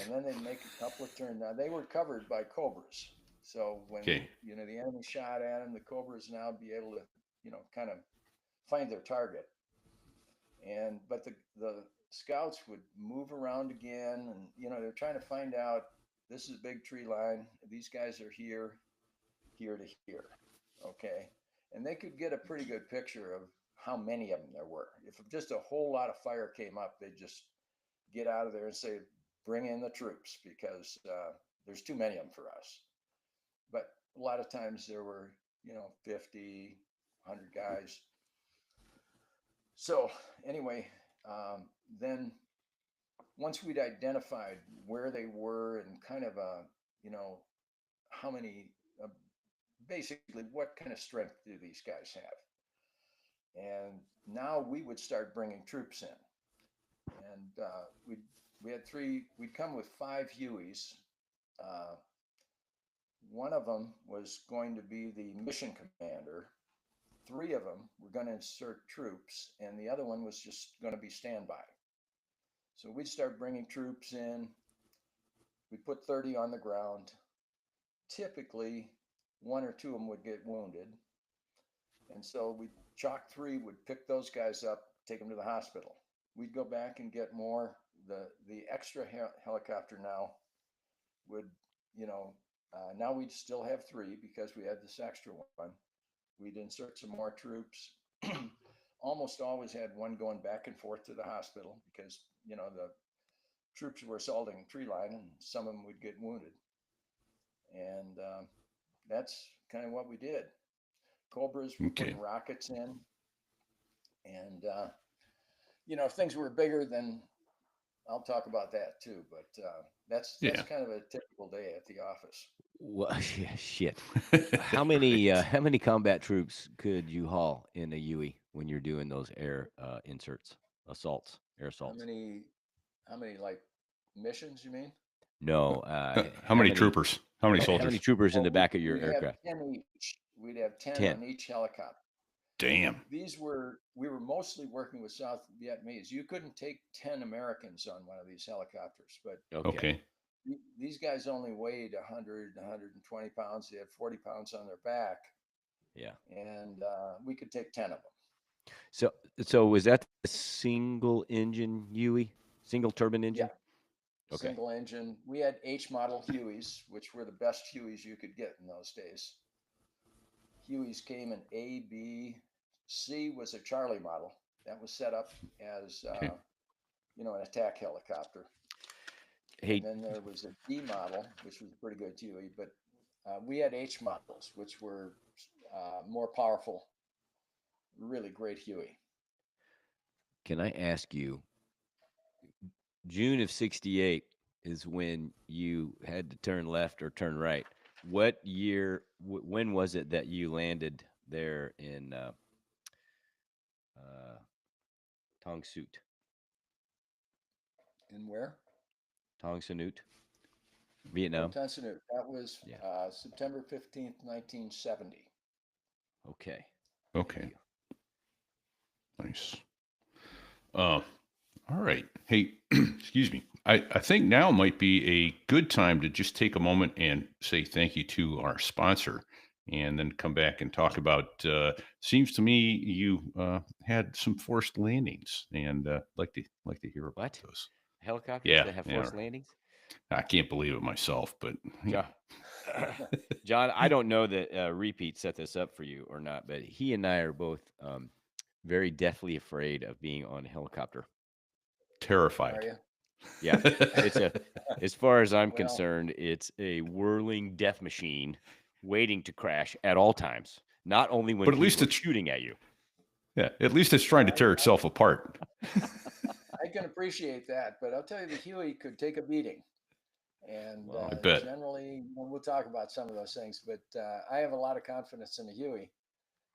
then they'd make a couple of turns. Now they were covered by Cobras. So when
Okay.
the enemy shot at them, the Cobras now be able to, kind of find their target. But the scouts would move around again, and they're trying to find out, this is a big tree line. These guys are here to here. Okay. And they could get a pretty good picture of how many of them there were. If just a whole lot of fire came up, they'd just get out of there and say, bring in the troops, because there's too many of them for us. But a lot of times there were, 50, 100 guys. So anyway, then once we'd identified where they were and kind of, how many, basically what kind of strength do these guys have? And now we would start bringing troops in. And we had 3, we'd come with 5 Hueys. One of them was going to be the mission commander. 3 of them were going to insert troops, and the other one was just going to be standby. So we'd start bringing troops in. We'd put 30 on the ground. Typically, 1 or 2 of them would get wounded. And so we'd chalk 3, would pick those guys up, take them to the hospital. We'd go back and get more. The extra helicopter now would, now we'd still have 3 because we had this extra one. We'd insert some more troops. Almost always had one going back and forth to the hospital because, the troops were assaulting tree line, and some of them would get wounded. And that's kind of what we did. Cobras were
Okay.
putting rockets in. And, if things were bigger, then I'll talk about that too. But that's
Yeah.
kind of a typical day at the office.
Well, yeah, shit. How many combat troops could you haul in a Huey when you're doing those air inserts, assaults, air
How
assaults?
many like missions you mean?
No.
How many troopers? How many
How
soldiers?
many troopers in
Well,
the back of your
we'd have
aircraft?
10 each. We'd have 10
10.
on each helicopter.
Damn.
We were mostly working with South Vietnamese. You couldn't take 10 Americans on one of these helicopters, but
Okay.
these guys only weighed 100, 120 pounds. They had 40 pounds on their back,
Yeah.
and we could take 10 of them.
So was that a single engine Huey, single turbine engine?
Yeah.
Okay.
Single engine. We had H model Hueys, which were the best Hueys you could get in those days. Hueys came in A, B, C was a Charlie model that was set up as an attack helicopter.
Hey,
And then there was a D model, which was a pretty good Huey, but we had H models, which were more powerful, really great Huey.
can I ask you, June of '68 is when you had to turn left or turn right. What year? When was it that you landed there in Tong Suit?
And where?
Tong Sanut, Vietnam.
Tunsanut. That was
Yeah.
September 15th, 1970.
Okay.
Okay. Nice. All right. Hey, excuse me. I think now might be a good time to just take a moment and say thank you to our sponsor, and then come back and talk about. Seems to me you had some forced landings, and like to hear about
What?
those.
Helicopters
Yeah,
that have
yeah.
forced landings?
I can't believe it myself, but
John, John, I don't know that Repeat set this up for you or not, but he and I are both very deathly afraid of being on a helicopter.
Are
terrified.
you?
Yeah, as far as I'm
Well-
concerned, it's a whirling death machine waiting to crash at all times. Not only when
But at least
people are
it's-
shooting at you.
Yeah, at least it's trying to tear itself apart.
I can appreciate that, but I'll tell you, the Huey could take a beating. And
Well,
I bet.
generally, we'll talk about some of those things, but I have a lot of confidence in the Huey.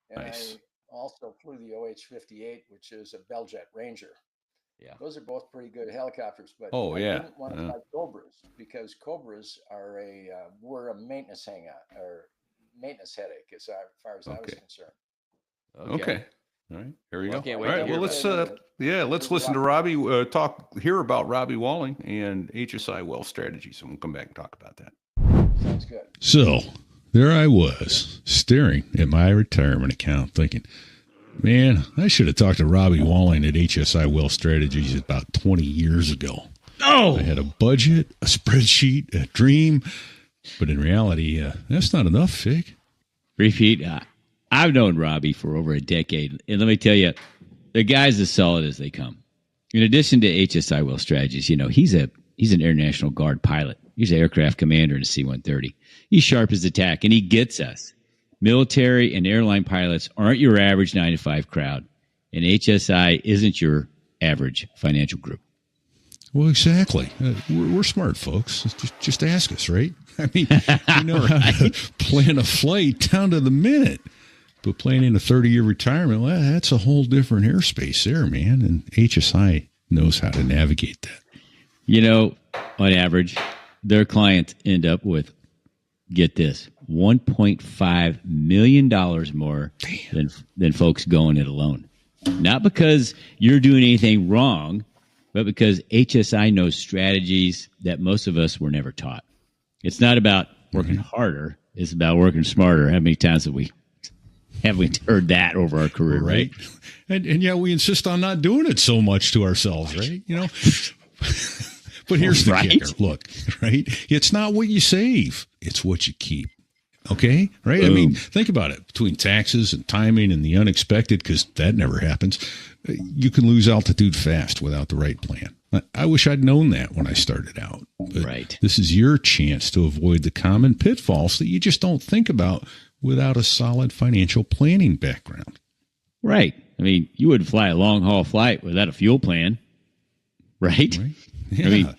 And
Nice.
I also flew the OH-58, which is a Bell Jet Ranger.
Yeah.
Those are both pretty good helicopters, but
Oh,
I
yeah,
didn't want to
yeah.
fly Cobras because Cobras are were a maintenance or maintenance headache as far as I was
Okay.
concerned.
Okay. All right. Here we
Well,
go.
can't
All
wait to
right.
hear
Well,
about
let's listen to Robbie hear about Robbie Walling and HSI Wealth Strategies, and we'll come back and talk about that.
Sounds good.
So there I was, staring at my retirement account, thinking, man, I should have talked to Robbie Walling at HSI Wealth Strategies about 20 years ago.
Oh,
I had a budget, a spreadsheet, a dream, but in reality, that's not enough, Fig.
Repeat. I've known Robbie for over a decade, and let me tell you, the guy's as solid as they come. In addition to HSI Wealth Strategies, he's an Air National Guard pilot. He's an aircraft commander in a C-130. He's sharp as a tack, and he gets us. Military and airline pilots aren't your average 9-to-5 crowd, and HSI isn't your average financial group.
Well, exactly. We're smart, folks. Just ask us, right? I mean, we know how to plan a flight down to the minute. But planning a 30-year retirement, well, that's a whole different airspace there, man. And HSI knows how to navigate that.
On average, their clients end up with, get this, $1.5 million more than folks going it alone. Not because you're doing anything wrong, but because HSI knows strategies that most of us were never taught. It's not about working harder. It's about working smarter. How many times have we heard that over our career, right?
And yet we insist on not doing it so much to ourselves, right? But here's the
Right.
kicker. Look, right? It's not what you save. It's what you keep. Okay? Right? I mean, think about it. Between taxes and timing and the unexpected, because that never happens, you can lose altitude fast without the right plan. I wish I'd known that when I started out. But
Right.
This is your chance to avoid the common pitfalls that you just don't think about without a solid financial planning background.
Right. I mean, you wouldn't fly a long haul flight without a fuel plan, right?
Right? Yeah.
I mean,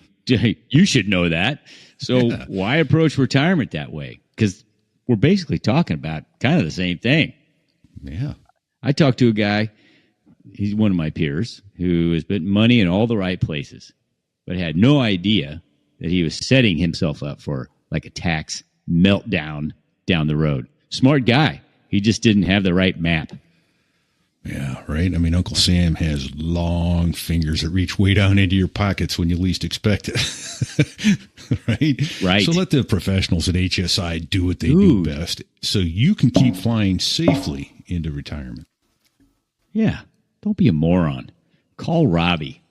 you should know that. So
Yeah.
why approach retirement that way? Because we're basically talking about kind of the same thing.
Yeah.
I talked to a guy, he's one of my peers, who has put money in all the right places, but had no idea that he was setting himself up for like a tax meltdown down the road. Smart guy. He just didn't have the right map.
Yeah, right. I mean, Uncle Sam has long fingers that reach way down into your pockets when you least expect it. Right?
Right.
So let the professionals at HSI do what they
Dude.
do best so you can keep flying safely into retirement.
Yeah. Don't be a moron. Call Robbie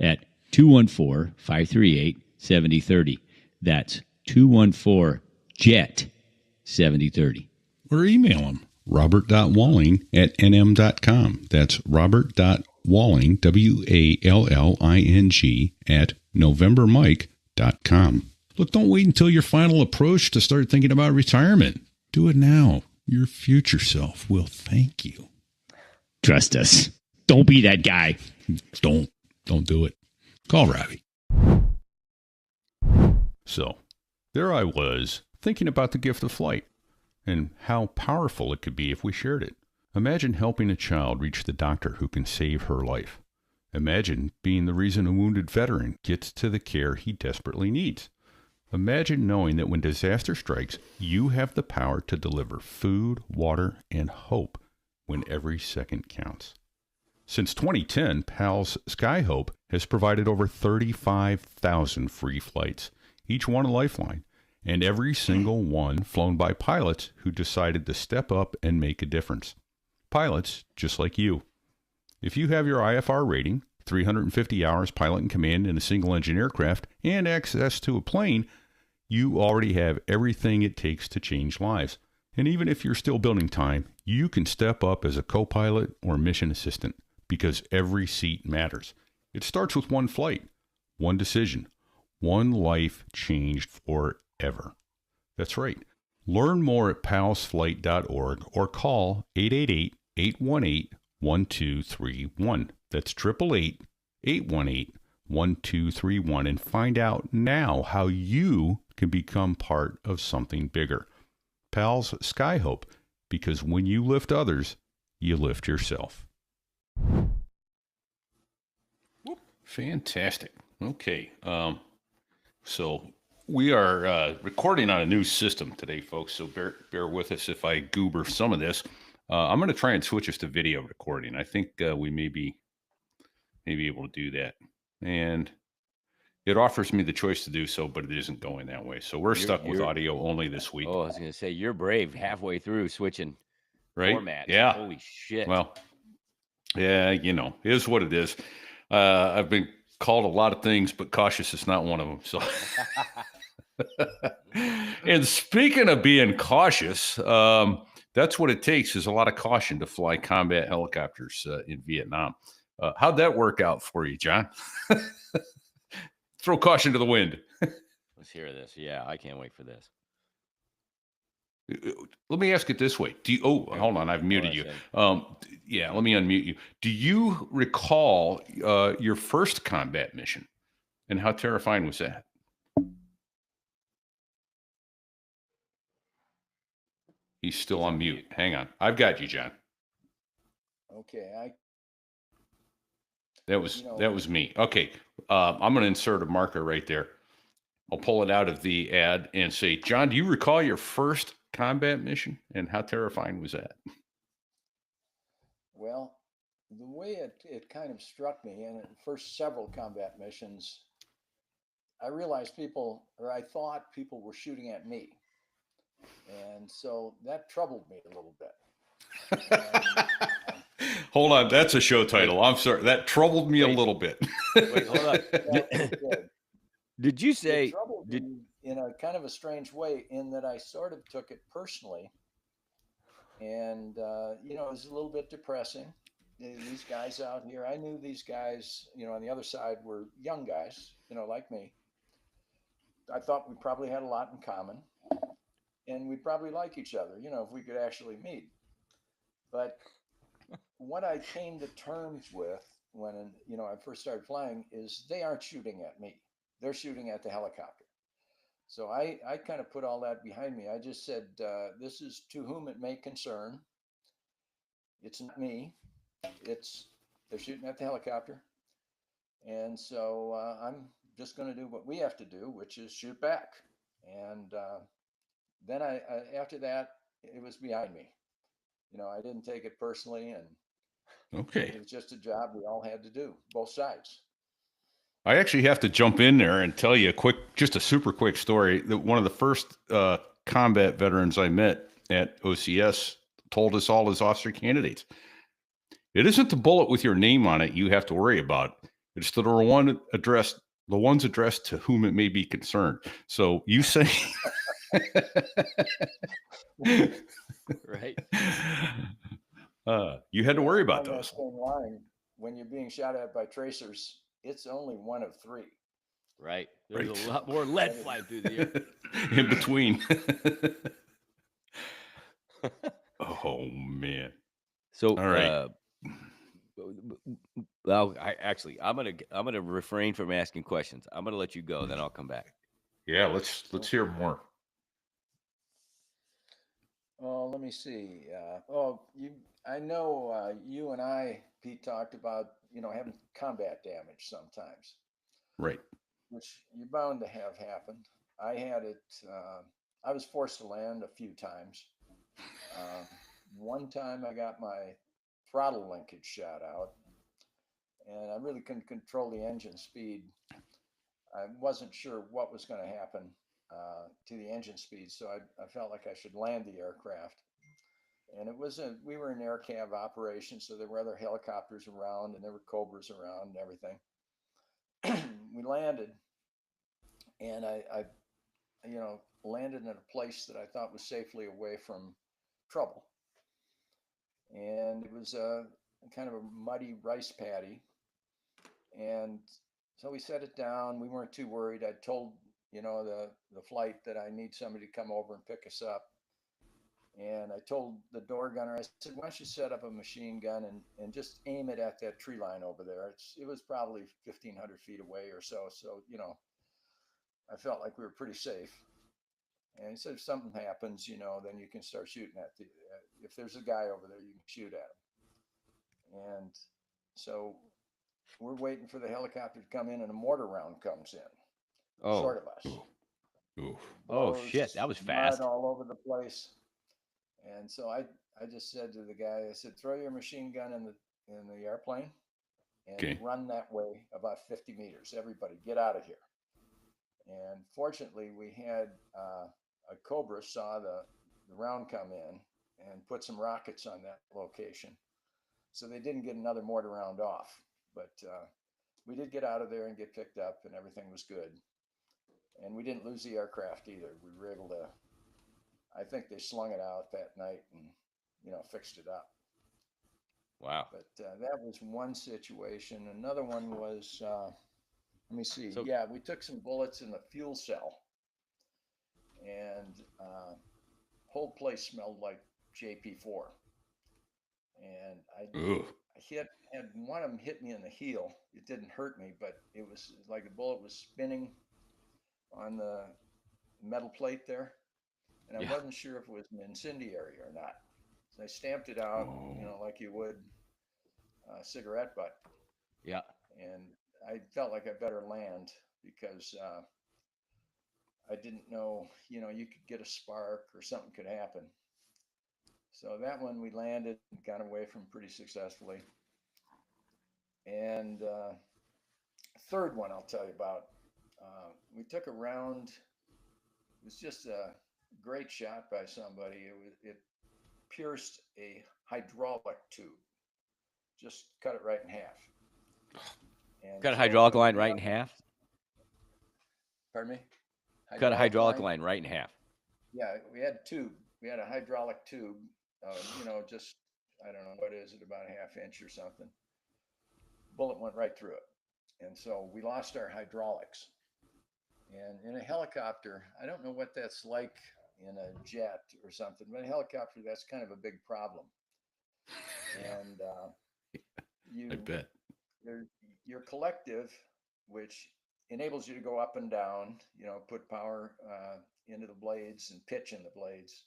at 214-538-7030. That's 214-JET-7030.
Or email him, robert.walling@nm.com. That's robert.walling, WALLING, at novembermike.com. Look, don't wait until your final approach to start thinking about retirement. Do it now. Your future self will thank you.
Trust us. Don't be that guy.
Don't do it. Call Robbie. So there I was, thinking about the gift of flight and how powerful it could be if we shared it. Imagine helping a child reach the doctor who can save her life. Imagine being the reason a wounded veteran gets to the care he desperately needs. Imagine knowing that when disaster strikes, you have the power to deliver food, water, and hope when every second counts. Since 2010, PAL's Skyhope has provided over 35,000 free flights, each one a lifeline, and every single one flown by pilots who decided to step up and make a difference. Pilots just like you. If you have your IFR rating, 350 hours pilot in command in a single engine aircraft, and access to a plane, you already have everything it takes to change lives. And even if you're still building time, you can step up as a co-pilot or mission assistant because every seat matters. It starts with one flight, one decision, one life changed forever. That's right. Learn more at palsflight.org or call 888-818-1231. That's 888-818-1231 and find out now how you can become part of something bigger. PAL's Skyhope, because when you lift others, you lift yourself.
Fantastic. Okay. So we are recording on a new system today, folks. So bear with us if I goober some of this. I'm going to try and switch us to video recording. I think we may be able to do that. And it offers me the choice to do so, but it isn't going that way. So we're stuck with audio only this week.
Oh, I was going to say, you're brave halfway through switching formats.
Yeah.
Holy shit.
Well, yeah, it is what it is. I've been called a lot of things, but cautious is not one of them. So, and speaking of being cautious, that's what it takes is a lot of caution to fly combat helicopters in Vietnam. How'd that work out for you, John? Throw caution to the wind.
Let's hear this. Yeah, I can't wait for this.
Let me ask it this way. Hold on. I've muted you. Yeah, let me unmute you. Do you recall your first combat mission and how terrifying was that? He's still on mute. Hang on. I've got you, John.
Okay.
That was me. Okay. I'm going to insert a marker right there. I'll pull it out of the ad and say, John, do you recall your first combat mission and how terrifying was that?
Well, the way it kind of struck me in the first several combat missions, I realized I thought people were shooting at me. And so that troubled me a little bit.
Hold on. That's a show title. I'm sorry. That troubled me a little bit.
Wait, hold on. Did you say...
It troubled me in a kind of a strange way in that I sort of took it personally. And, it was a little bit depressing. These guys out here, I knew these guys, on the other side were young guys, like me. I thought we probably had a lot in common. And we'd probably like each other, if we could actually meet. But what I came to terms with when, I first started flying is they aren't shooting at me. They're shooting at the helicopter. So I kind of put all that behind me. I just said, this is to whom it may concern. It's not me. They're shooting at the helicopter. And so I'm just going to do what we have to do, which is shoot back. And then after that, it was behind me. I didn't take it personally, and
okay,
it was just a job we all had to do, both sides.
I actually have to jump in there and tell you just a super quick story. That one of the first combat veterans I met at OCS told us all as officer candidates, it isn't the bullet with your name on it you have to worry about. It's the ones addressed to whom it may be concerned. So you say...
Right.
You had to worry about those.
Line, when you're being shot at by tracers, it's only one of three.
Right. There's a lot more lead flying through the air.
In between. Oh man.
So
all right.
Well, I'm gonna refrain from asking questions. I'm gonna let you go, then I'll come back.
Yeah, let's hear more.
Oh, let me see. I know you and I, Pete, talked about, having combat damage sometimes,
Right.
which you're bound to have happened. I had it, I was forced to land a few times. Um, One time I got my throttle linkage shot out, and I really couldn't control the engine speed. I wasn't sure what was going to happen to the engine speed, so I felt like I should land the aircraft. And we were in air cav operation, so there were other helicopters around, and there were Cobras around and everything. We landed, and I landed in a place that I thought was safely away from trouble. And it was a kind of a muddy rice paddy. And so we set it down. We weren't too worried. I told, the flight that I need somebody to come over and pick us up. And I told the door gunner, I said, why don't you set up a machine gun and just aim it at that tree line over there? It was probably 1,500 feet away or so. So, I felt like we were pretty safe. And he said, if something happens, then you can start shooting at if there's a guy over there, you can shoot at him. And so we're waiting for the helicopter to come in, and a mortar round comes in short of us.
Ooh.
Oh shit, that was fast.
Mud all over the place. And so I just said to the guy, I said, throw your machine gun in the airplane and run that way about 50 meters. Everybody get out of here. And fortunately, we had a Cobra saw the round come in and put some rockets on that location. So they didn't get another mortar round off. But we did get out of there and get picked up, and everything was good. And we didn't lose the aircraft either. We were able to, I think they slung it out that night and, fixed it up.
Wow.
But that was one situation. Another one was, let me see.
So-
Yeah, we took some bullets in the fuel cell, and whole place smelled like JP4. And I had one of them hit me in the heel. It didn't hurt me, but it was like a bullet was spinning on the metal plate there, and I wasn't sure if it was an incendiary or not. So I stamped it out, like you would a cigarette butt.
Yeah.
And I felt like I better land because I didn't know, you could get a spark or something could happen. So that one we landed and got away from pretty successfully. And third one I'll tell you about. We took a round. It was just a great shot by somebody. It pierced a hydraulic tube. Just cut it right in half. And
Cut a hydraulic line right in half.
Pardon me?
Cut a hydraulic line right in half.
Yeah, we had tube. We had a hydraulic tube. Just I don't know what is it, about a half inch or something. Bullet went right through it, and so we lost our hydraulics. And in a helicopter, I don't know what that's like in a jet or something, but in a helicopter, that's kind of a big problem. And
I bet.
Your collective, which enables you to go up and down, put power into the blades and pitch in the blades,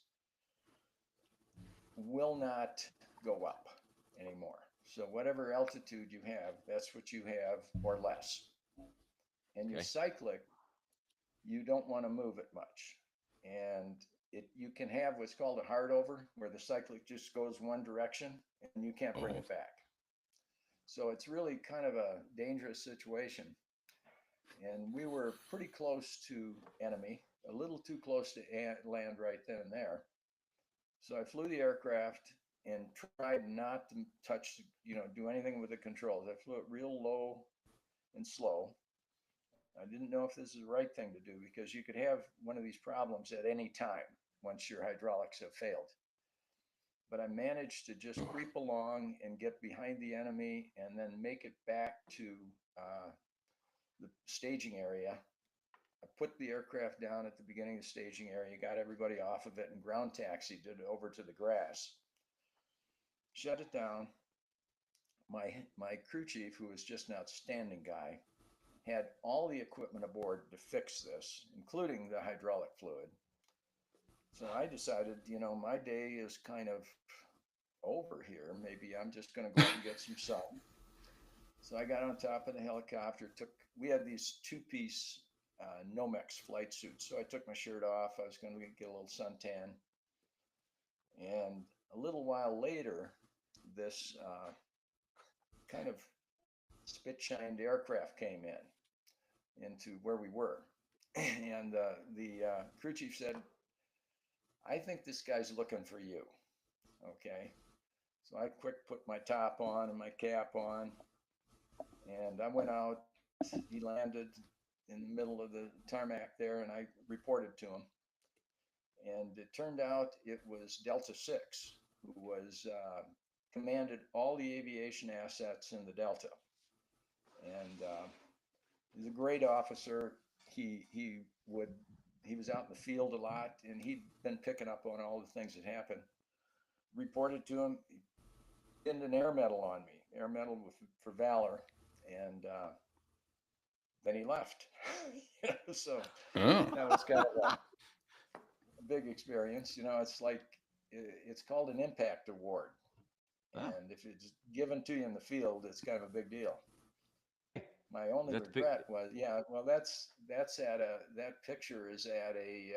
will not go up anymore. So whatever altitude you have, that's what you have or less. And your cyclic, you don't want to move it much. And you can have what's called a hard over, where the cyclic just goes one direction and you can't bring it back. So it's really kind of a dangerous situation. And we were pretty close to enemy, a little too close to land right then and there. So I flew the aircraft and tried not to touch, do anything with the controls. I flew it real low and slow. I didn't know if this is the right thing to do, because you could have one of these problems at any time once your hydraulics have failed. But I managed to just creep along and get behind the enemy and then make it back to the staging area. I put the aircraft down at the beginning of the staging area, got everybody off of it, and ground taxied it over to the grass. Shut it down. My crew chief, who was just an outstanding guy, had all the equipment aboard to fix this, including the hydraulic fluid. So I decided, my day is kind of over here. Maybe I'm just going to go out and get some sun. So I got on top of the helicopter. We had these two-piece Nomex flight suits. So I took my shirt off. I was going to get a little suntan. And a little while later, this kind of spit-shined aircraft came into where we were. And the crew chief said, "I think this guy's looking for you." Okay. So I quick put my top on and my cap on, and I went out. He landed in the middle of the tarmac there, and I reported to him. And it turned out it was Delta 6, who was commanded all the aviation assets in the Delta. And he's a great officer. He was out in the field a lot, and he'd been picking up on all the things that happened. Reported to him, he pinned an air medal on me, air medal for valor, and then he left. So that was kind of a big experience. It's called an impact award, and if it's given to you in the field, it's kind of a big deal. My only regret was, that's at that picture is at a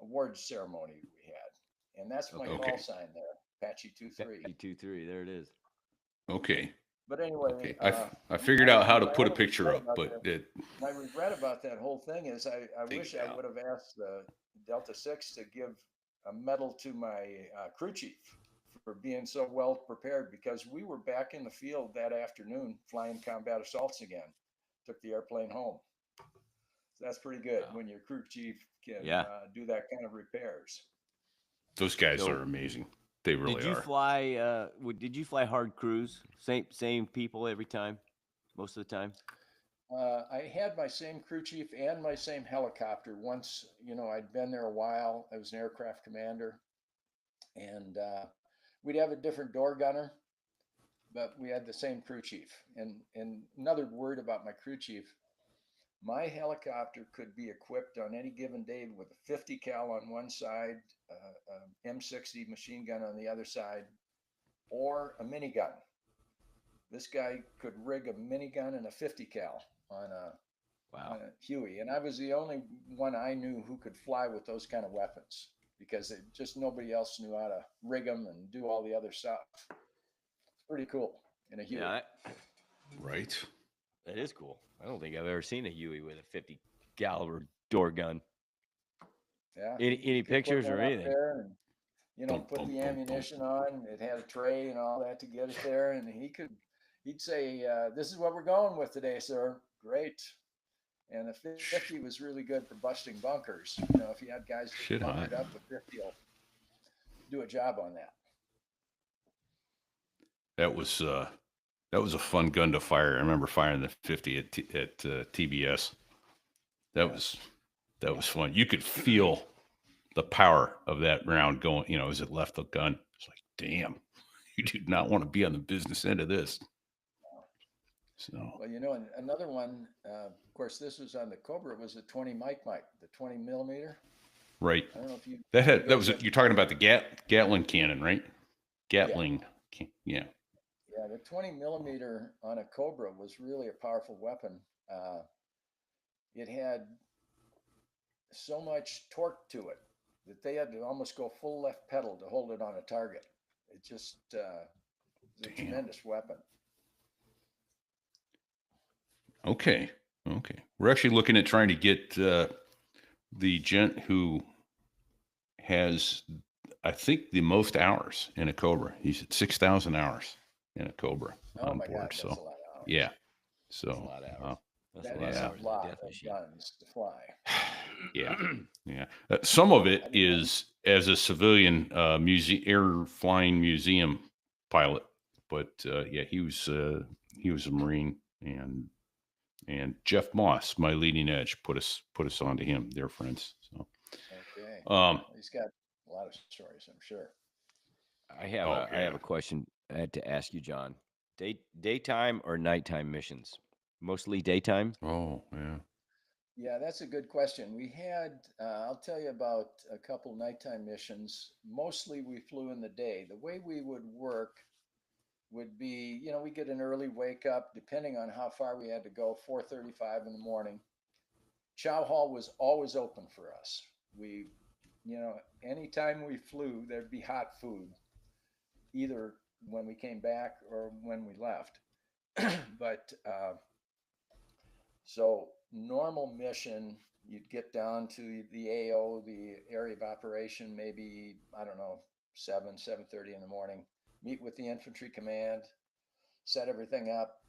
awards ceremony we had, and that's my call sign there, Apache 23.
Apache 23, there it is.
Okay.
But anyway,
Okay. I figured out how to put a picture up, but
my regret about that whole thing is I wish I would have asked the Delta 6 to give a medal to my crew chief for being so well prepared, because we were back in the field that afternoon flying combat assaults again. Took the airplane home. So that's pretty good when your crew chief can do that kind of repairs.
those guys are amazing. They really are.
Did you fly? Did you fly hard crews? Same people every time, most of the time.
I had my same crew chief and my same helicopter. Once, I'd been there a while. I was an aircraft commander, and we'd have a different door gunner, but we had the same crew chief. And another word about my crew chief, my helicopter could be equipped on any given day with a 50 cal on one side, M60 machine gun on the other side, or a minigun. This guy could rig a minigun and a 50 cal on a Huey. And I was the only one I knew who could fly with those kind of weapons, because just nobody else knew how to rig them and do all the other stuff. It's pretty cool in a Huey.
Yeah,
Right.
that is cool. I don't think I've ever seen a Huey with a 50 caliber door gun.
Yeah.
Any pictures or anything?
And, put the ammunition on. It had a tray and all that to get it there. And he'd say, "This is what we're going with today, sir." Great. And the 50 was really good for busting bunkers. If you had guys bunkered up with 50, you'll do a job on that.
That was a fun gun to fire. I remember firing the 50 at TBS. That was fun. You could feel the power of that round going, as it left the gun. It's like, damn, you do not want to be on the business end of this. So,
well, and another one, of course, this was on the Cobra, was the 20 Mike, the 20 millimeter.
Right.
I don't know if you.
You're talking about the Gatling cannon, right? Gatling. Yeah.
Yeah, the 20 millimeter on a Cobra was really a powerful weapon. It had so much torque to it that they had to almost go full left pedal to hold it on a target. It just was a tremendous weapon.
Okay. We're actually looking at trying to get the gent who has, I think, the most hours in a Cobra. He's at 6,000 hours in a Cobra on board.
God, that's
so
a lot of hours.
yeah,
That's a lot of hours.
That is a lot of guns to fly.
Yeah. Some of it is as a civilian air flying museum pilot, but he was a Marine, and Jeff Moss, my leading edge, put us onto him. They're friends. So
okay, he's got a lot of stories, I'm sure.
I have a question I had to ask you, John. Daytime or nighttime missions? Mostly daytime.
Oh, yeah.
Yeah, that's a good question. We had, I'll tell you about a couple nighttime missions. Mostly we flew in the day. The way we would work would be, we get an early wake up, depending on how far we had to go, 4:35 in the morning. Chow hall was always open for us. We, anytime we flew, there'd be hot food, either when we came back or when we left. But so normal mission, you'd get down to the AO, the area of operation, maybe, I don't know, 7:30 in the morning, meet with the infantry command, set everything up,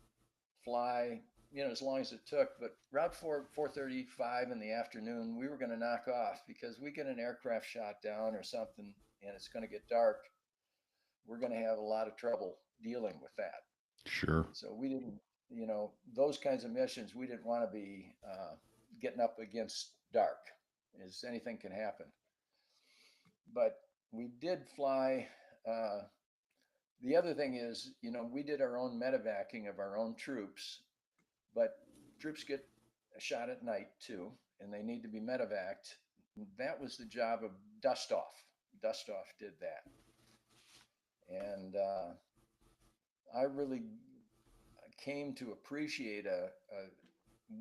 fly, as long as it took. But Route 4:35 in the afternoon, we were going to knock off because we get an aircraft shot down or something and it's going to get dark. We're going to have a lot of trouble dealing with that.
Sure.
So we didn't, those kinds of missions, we didn't want to be getting up against dark, as anything can happen. But we did fly. The other thing is, we did our own medevacing of our own troops, but troops get shot at night too, and they need to be medevaced. That was the job of Dust Off. Dust Off did that. And I really came to appreciate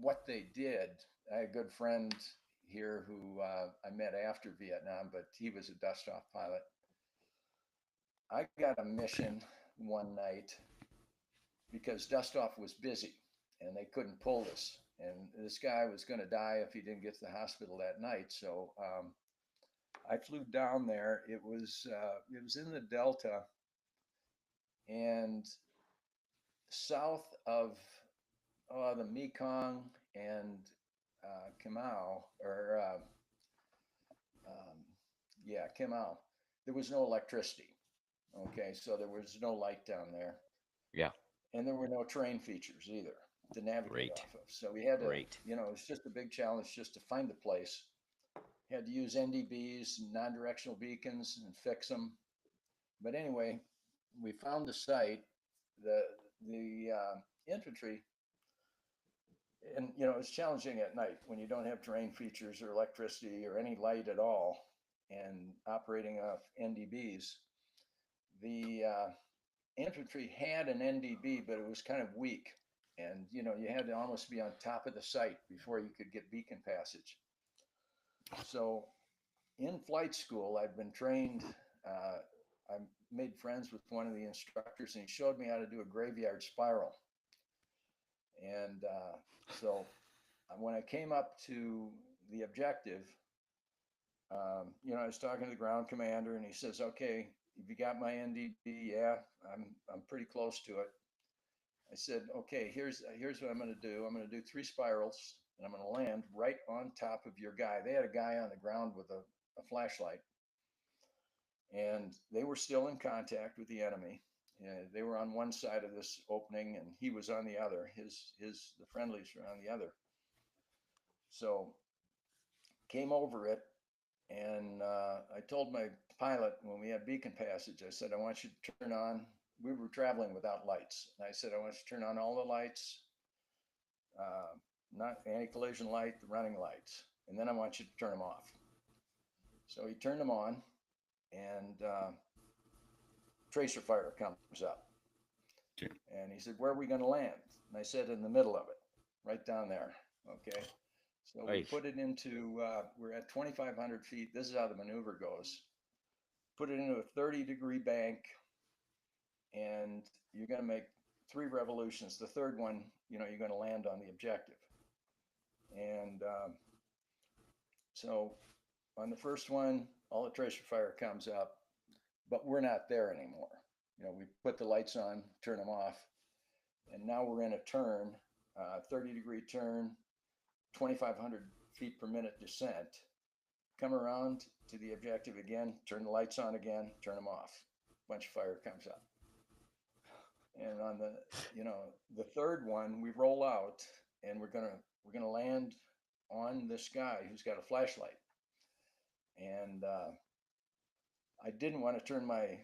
what they did. I had a good friend here who I met after Vietnam, but he was a Dust Off pilot. I got a mission one night because Dust Off was busy and they couldn't pull this. And this guy was going to die if he didn't get to the hospital that night. So I flew down there. It was in the Delta and south of the Mekong and Kamau, or Kamau. There was no electricity. Okay, so there was no light down there.
Yeah.
And there were no train features either to navigate
Great.
off of. So we had to,
Great.
it was just a big challenge just to find the place. Had to use NDBs, non-directional beacons, and fix them. But anyway, we found the site. The infantry, and it's challenging at night when you don't have terrain features or electricity or any light at all, and operating off NDBs. The infantry had an NDB, but it was kind of weak, and you had to almost be on top of the site before you could get beacon passage. So, in flight school, I've been trained. I made friends with one of the instructors, and he showed me how to do a graveyard spiral. And so, when I came up to the objective, I was talking to the ground commander, and he says, "Okay, have you got my NDB?" "Yeah, I'm pretty close to it." I said, "Okay, here's what I'm going to do. I'm going to do 3 spirals, and I'm going to land right on top of your guy." They had a guy on the ground with a flashlight, and they were still in contact with the enemy. They were on one side of this opening, and he was on the other. The friendlies were on the other. So came over it, and I told my pilot when we had beacon passage, I said, "I want you to turn on." We were traveling without lights, and I said, "I want you to turn on all the lights, not anti-collision light, the running lights, and then I want you to turn them off." So he turned them on, and tracer fire comes up.
Okay.
And he said, "Where are we going to land?" And I said, "In the middle of it, right down there." Okay. So we put it into, we're at 2,500 feet. This is how the maneuver goes. Put it into a 30-degree bank, and you're going to make 3 revolutions. The third one, you're going to land on the objective. And so on the first one, all the tracer fire comes up, but we're not there anymore. We put the lights on, turn them off, and now we're in a turn, 30-degree turn, 2,500 feet per minute descent. Come around to the objective again, turn the lights on again, turn them off. A bunch of fire comes up. And on the third one, we roll out, and we're gonna land on this guy who's got a flashlight. And I didn't want to turn my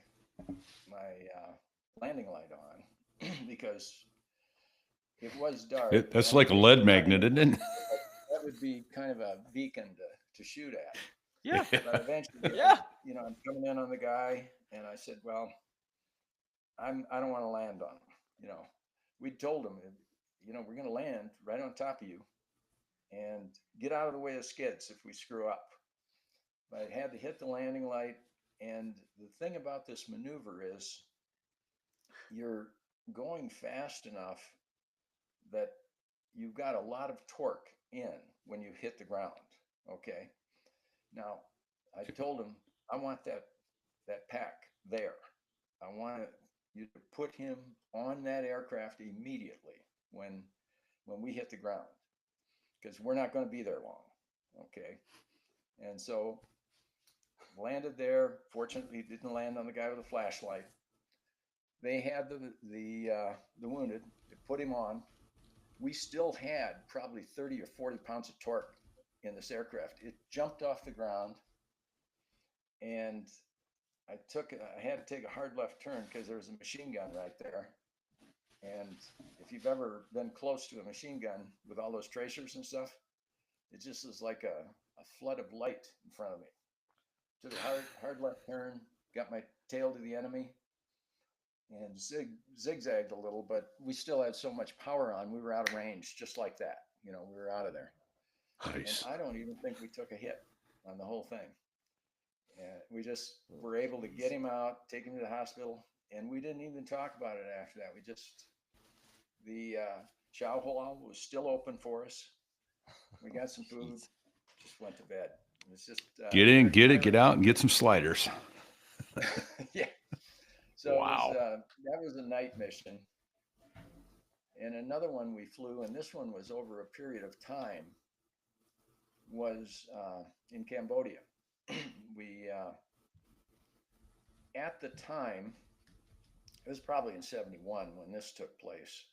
landing light on because it was dark.
That's
and
like a lead magnet, isn't it?
that would be kind of a beacon to shoot at.
Yeah.
But eventually,
Yeah.
I'm coming in on the guy, and I said, "Well, I don't want to land on him." We told him, we're going to land right on top of you, and get out of the way of skids if we screw up. But I had to hit the landing light, and the thing about this maneuver is you're going fast enough that you've got a lot of torque in when you hit the ground. Okay. Now, I told him I want that pack there. I want you to put him on that aircraft immediately when we hit the ground, because we're not going to be there long. Okay. And so landed there. Fortunately, didn't land on the guy with the flashlight. They had the wounded. They put him on. We still had probably 30 or 40 pounds of torque in this aircraft. It jumped off the ground, and I had to take a hard left turn because there was a machine gun right there. And if you've ever been close to a machine gun with all those tracers and stuff, it just is like a flood of light in front of me. Took a hard left turn, got my tail to the enemy, and zigzagged a little, but we still had so much power on, we were out of range just like that. We were out of there.
Nice.
And I don't even think we took a hit on the whole thing. And we just were able to get him out, take him to the hospital, and we didn't even talk about it after that. The chow hall was still open for us. We got some food, just went to bed. It's just
Get in, get out, and get some sliders.
yeah. So
wow.
That was a night mission. And another one we flew, and this one was over a period of time, was in Cambodia. We, at the time, it was probably in 71 when this took place.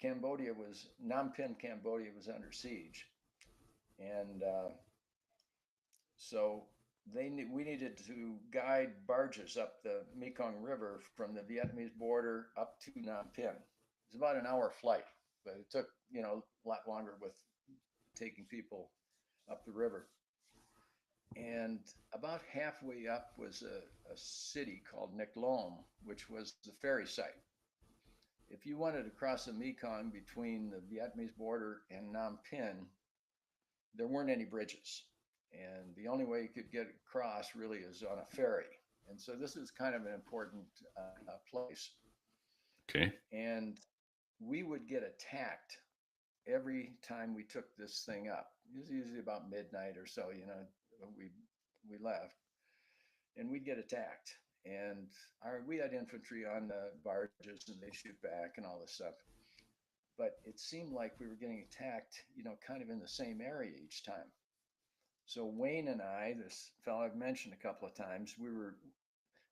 Phnom Penh, Cambodia was under siege. And so we needed to guide barges up the Mekong River from the Vietnamese border up to Phnom Penh. It was about an hour flight, but it took, a lot longer with taking people up the river. And about halfway up was a city called Nic Loam, which was the ferry site. If you wanted to cross the Mekong between the Vietnamese border and Phnom Penh, there weren't any bridges. And the only way you could get across really is on a ferry. And so this is kind of an important place.
Okay.
And we would get attacked every time we took this thing up. It was usually about midnight or so, we left, and we'd get attacked. And we had infantry on the barges, and they shoot back and all this stuff. But it seemed like we were getting attacked, kind of in the same area each time. So Wayne and I, this fellow I've mentioned a couple of times,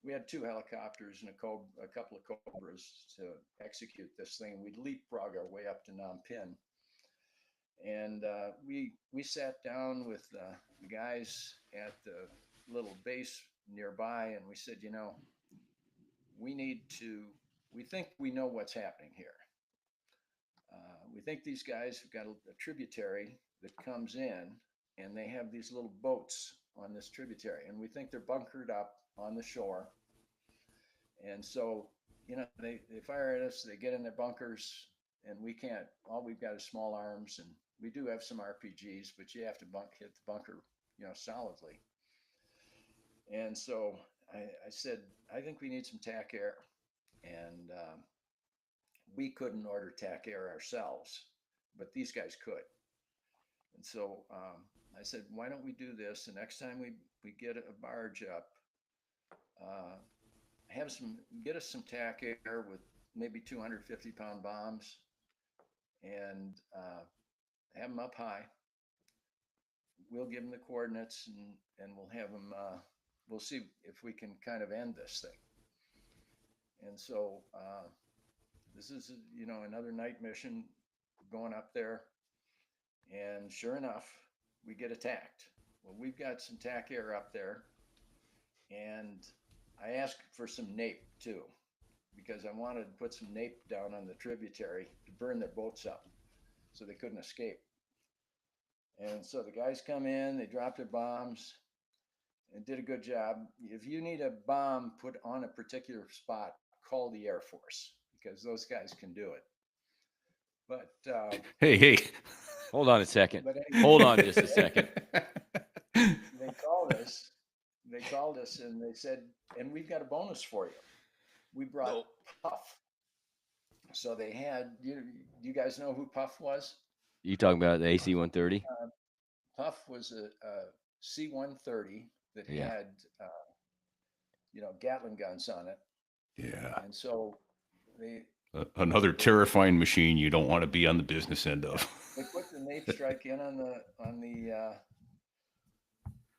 we had 2 helicopters and a couple of Cobras to execute this thing. We'd leapfrog our way up to Phnom Penh. And we sat down with the guys at the little base nearby, and we said, we think we know what's happening here. We think these guys have got a tributary that comes in, and they have these little boats on this tributary, and we think they're bunkered up on the shore. And so, they fire at us, they get in their bunkers, and we can't, all we've got is small arms, and we do have some RPGs, but you have to hit the bunker, solidly. And so I said, I think we need some TAC air. And we couldn't order TAC air ourselves, but these guys could. And so I said, why don't we do this? The next time we get a barge up, get us some TAC air with maybe 250-pound bombs, and have them up high. We'll give them the coordinates, and we'll have them, we'll see if we can kind of end this thing. And so this is, another night mission going up there. And sure enough, we get attacked. Well, we've got some TAC air up there. And I asked for some NAPE too, because I wanted to put some nape down on the tributary to burn their boats up so they couldn't escape. And so the guys come in, they drop their bombs and did a good job. If you need a bomb put on a particular spot, call the Air Force because those guys can do it. But
Hey.
Hold on a second.
But anyway,
Hold on just a second.
They called us and they said, and we've got a bonus for you. We brought Puff. So they had, you guys know who Puff was?
You talking about the AC-130?
Puff was a C-130 that had, Gatling guns on it.
Yeah.
And so they
another terrifying machine you don't want to be on the business end of.
They put the nape strike in on the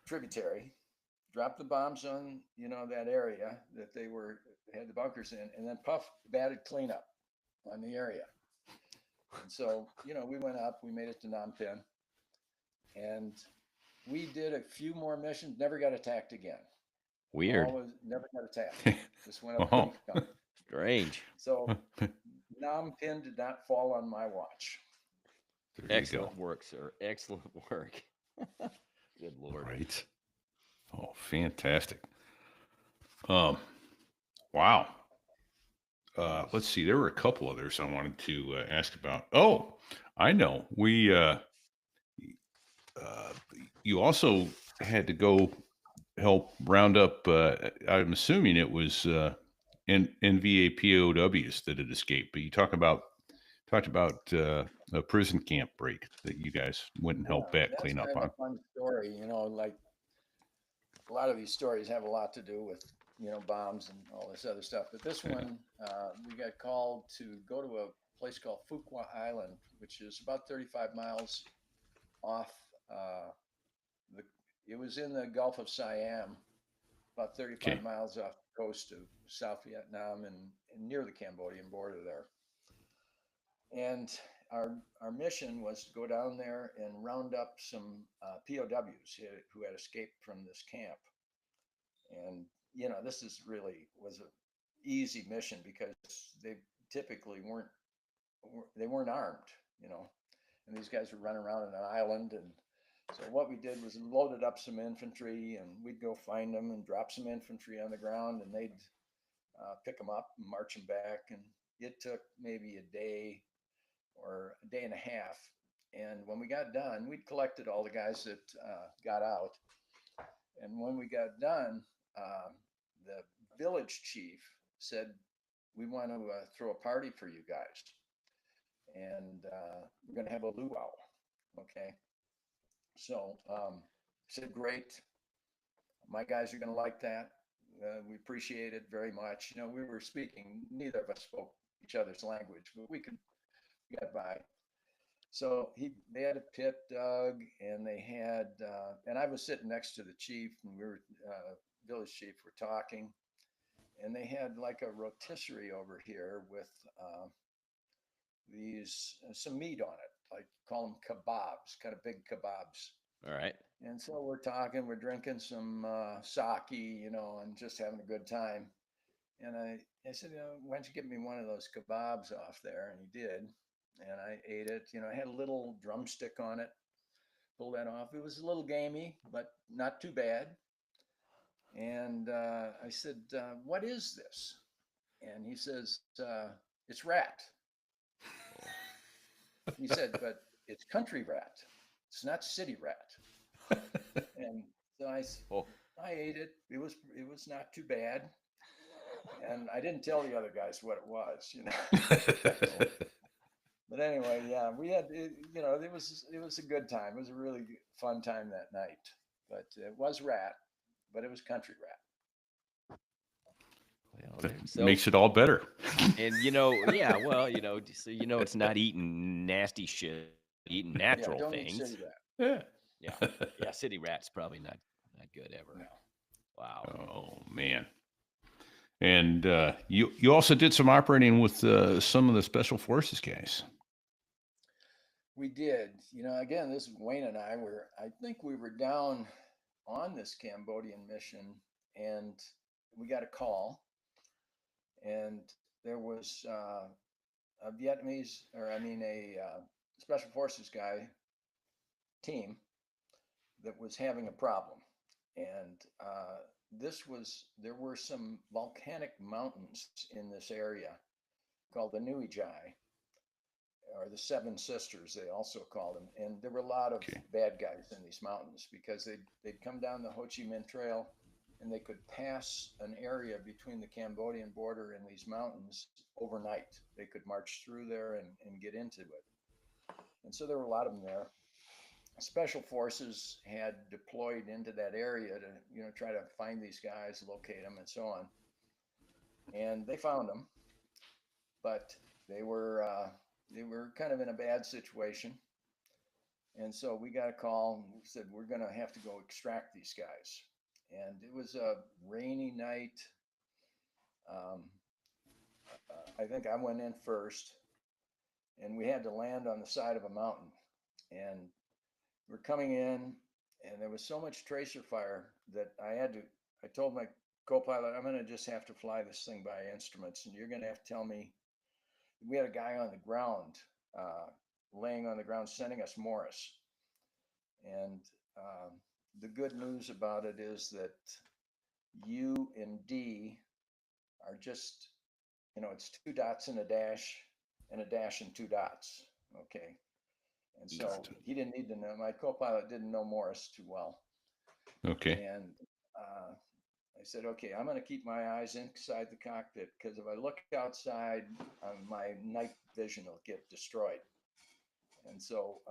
tributary, dropped the bombs on that area that they had the bunkers in, and then Puff batted cleanup on the area. And so we went up, we made it to Phnom Penh, and we did a few more missions. Never got attacked again.
Weird.
Never got attacked. Just went up.
Oh.
Strange.
So Phnom Penh did not fall on my watch.
Excellent work, sir. Excellent work. Good Lord.
Right. Oh, fantastic. Wow. Let's see. There were a couple others I wanted to ask about. Oh, I know. You also had to go help round up. I'm assuming it was NVA POWs that had escaped. But you talked about a prison camp break that you guys went and helped clean up on.
That's kind of a fun story. Like a lot of these stories have a lot to do with bombs and all this other stuff. But this one, we got called to go to a place called Fuqua Island, which is about 35 miles off. It was in the Gulf of Siam, about 35 miles off the coast of South Vietnam and near the Cambodian border there. And our mission was to go down there and round up some POWs who had escaped from this camp. And this was an easy mission because they typically weren't armed, and these guys were running around on an island. And so what we did was loaded up some infantry, and we'd go find them and drop some infantry on the ground, and they'd pick them up and march them back. And it took maybe a day or a day and a half. And when we got done, we'd collected all the guys that got out. And when we got done, the village chief said, "We want to throw a party for you guys. And we're going to have a luau." Okay. So I said, "Great. My guys are going to like that. We appreciate it very much." We were speaking, neither of us spoke each other's language, but we got by. So they had a pit dug, and they had, and I was sitting next to the chief, and we were, village chief, were talking, and they had like a rotisserie over here with some meat on it, like call them kebabs, kind of big kebabs.
All right.
And so we're talking, we're drinking some sake, and just having a good time. And I said, "Why don't you get me one of those kebabs off there?" And he did. And I ate it. I had a little drumstick on it. Pulled that off. It was a little gamey, but not too bad. And I said, "What is this?" And he says, "It's rat." He said, "But it's country rat. It's not city rat." And so I ate it. It was not too bad. And I didn't tell the other guys what it was, But anyway, yeah, we had, it was a good time. It was a really fun time that night. But it was rat, but it was country rat.
Well,
so, makes it all better.
And yeah, well, so it's not eating nasty shit, eating natural things.
Eat city rat.
Yeah. City rat's probably not good ever.
No.
Wow.
Oh man. And you also did some operating with some of the special forces guys.
We did. Again, this is Wayne and I think we were down on this Cambodian mission, and we got a call, and there was a Vietnamese, or I mean, a special forces guy team that was having a problem. And there were some volcanic mountains in this area called the Nui Jai, or the Seven Sisters, they also called them. And there were a lot of bad guys in these mountains because they'd come down the Ho Chi Minh Trail and they could pass an area between the Cambodian border and these mountains overnight. They could march through there and get into it. And so there were a lot of them there. Special forces had deployed into that area to, try to find these guys, locate them, and so on. And they found them, but they were kind of in a bad situation. And so we got a call and we said, we're going to have to go extract these guys. And it was a rainy night. I think I went in first, and we had to land on the side of a mountain. And we're coming in, and there was so much tracer fire that I told my co-pilot, I'm going to just have to fly this thing by instruments, and you're going to have to tell me. We had a guy on the ground, laying on the ground, sending us Morse. And the good news about it is that U and D are just, it's 2 dots and a dash and 2 dots. Okay. And so he didn't need to know. My co-pilot didn't know Morse too well.
Okay.
And I said, okay, I'm going to keep my eyes inside the cockpit because if I look outside, my night vision will get destroyed. And so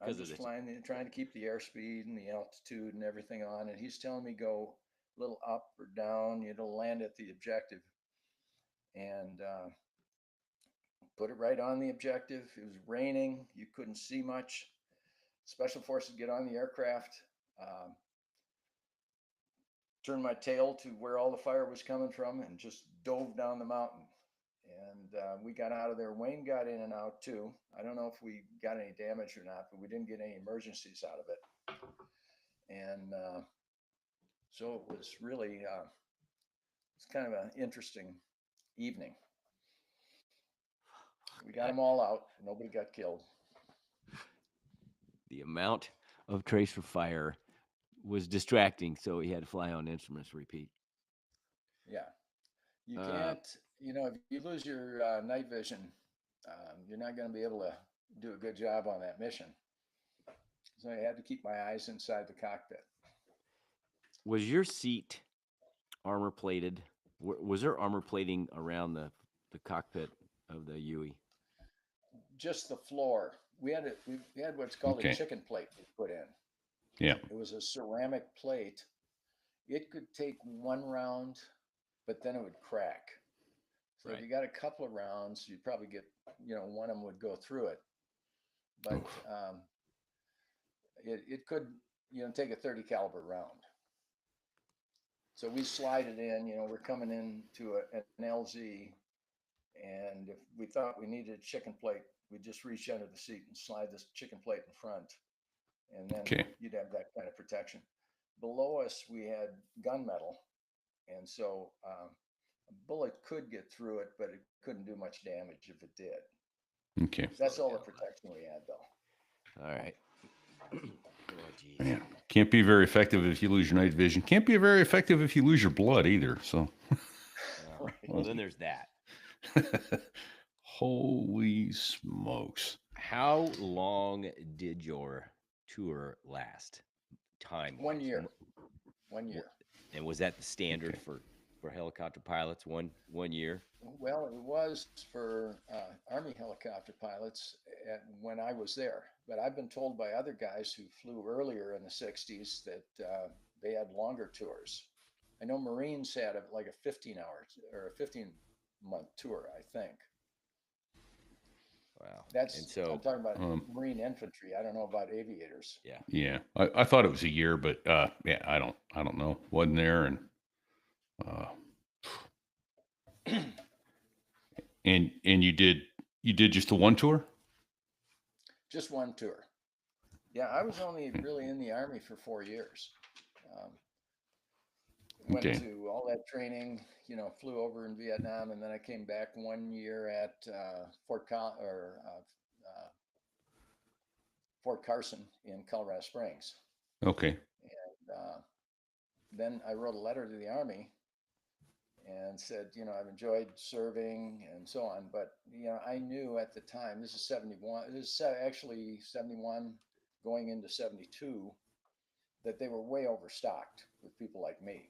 I'm just flying, trying to keep the airspeed and the altitude and everything on. And he's telling me go a little up or down, land at the objective. And put it right on the objective. It was raining. You couldn't see much. Special forces get on the aircraft. Turned my tail to where all the fire was coming from and just dove down the mountain. And we got out of there. Wayne got in and out too. I don't know if we got any damage or not, but we didn't get any emergencies out of it. And so it was really, it's kind of an interesting evening. We got them all out. Nobody got killed.
The amount of tracer fire was distracting, so he had to fly on instruments repeat.
Yeah. You can't, if you lose your night vision, you're not going to be able to do a good job on that mission. So I had to keep my eyes inside the cockpit.
Was your seat armor plated? Was there armor plating around the cockpit of the Huey?
Just the floor. We had what's called a chicken plate put in.
Yeah.
It was a ceramic plate. It could take one round, but then it would crack. So if you got a couple of rounds, you'd probably get, one of them would go through it. But it could, take a 30 caliber round. So we slide it in, we're coming into an LZ, and if we thought we needed a chicken plate, we'd just reach under the seat and slide this chicken plate in front. And then you'd have that kind of protection. Below us, we had gunmetal. And so a bullet could get through it, but it couldn't do much damage if it did.
Okay.
That's all the protection we had, though.
All right.
Man, can't be very effective if you lose your night vision. Can't be very effective if you lose your blood either. So,
well, then there's that.
Holy smokes!
How long did your tour last? Time?
1 year. 1 year.
And was that the standard for helicopter pilots? One year.
Well, it was for Army helicopter pilots when I was there. But I've been told by other guys who flew earlier in the 60s that they had longer tours. I know Marines had like a 15-hour or a 15-month tour, I think.
Wow.
I'm talking about Marine infantry. I don't know about aviators.
Yeah.
Yeah. I thought it was a year, but yeah, I don't know. Wasn't there, and you did just the one tour?
Just one tour. Yeah, I was only really in the Army for 4 years. went
Okay.
to all that training, flew over in Vietnam, and then I came back 1 year at Fort Carson in Colorado Springs.
Okay.
And then I wrote a letter to the Army and said, I've enjoyed serving and so on. But, I knew at the time, this is 71, this is actually 71 going into 72, that they were way overstocked with people like me.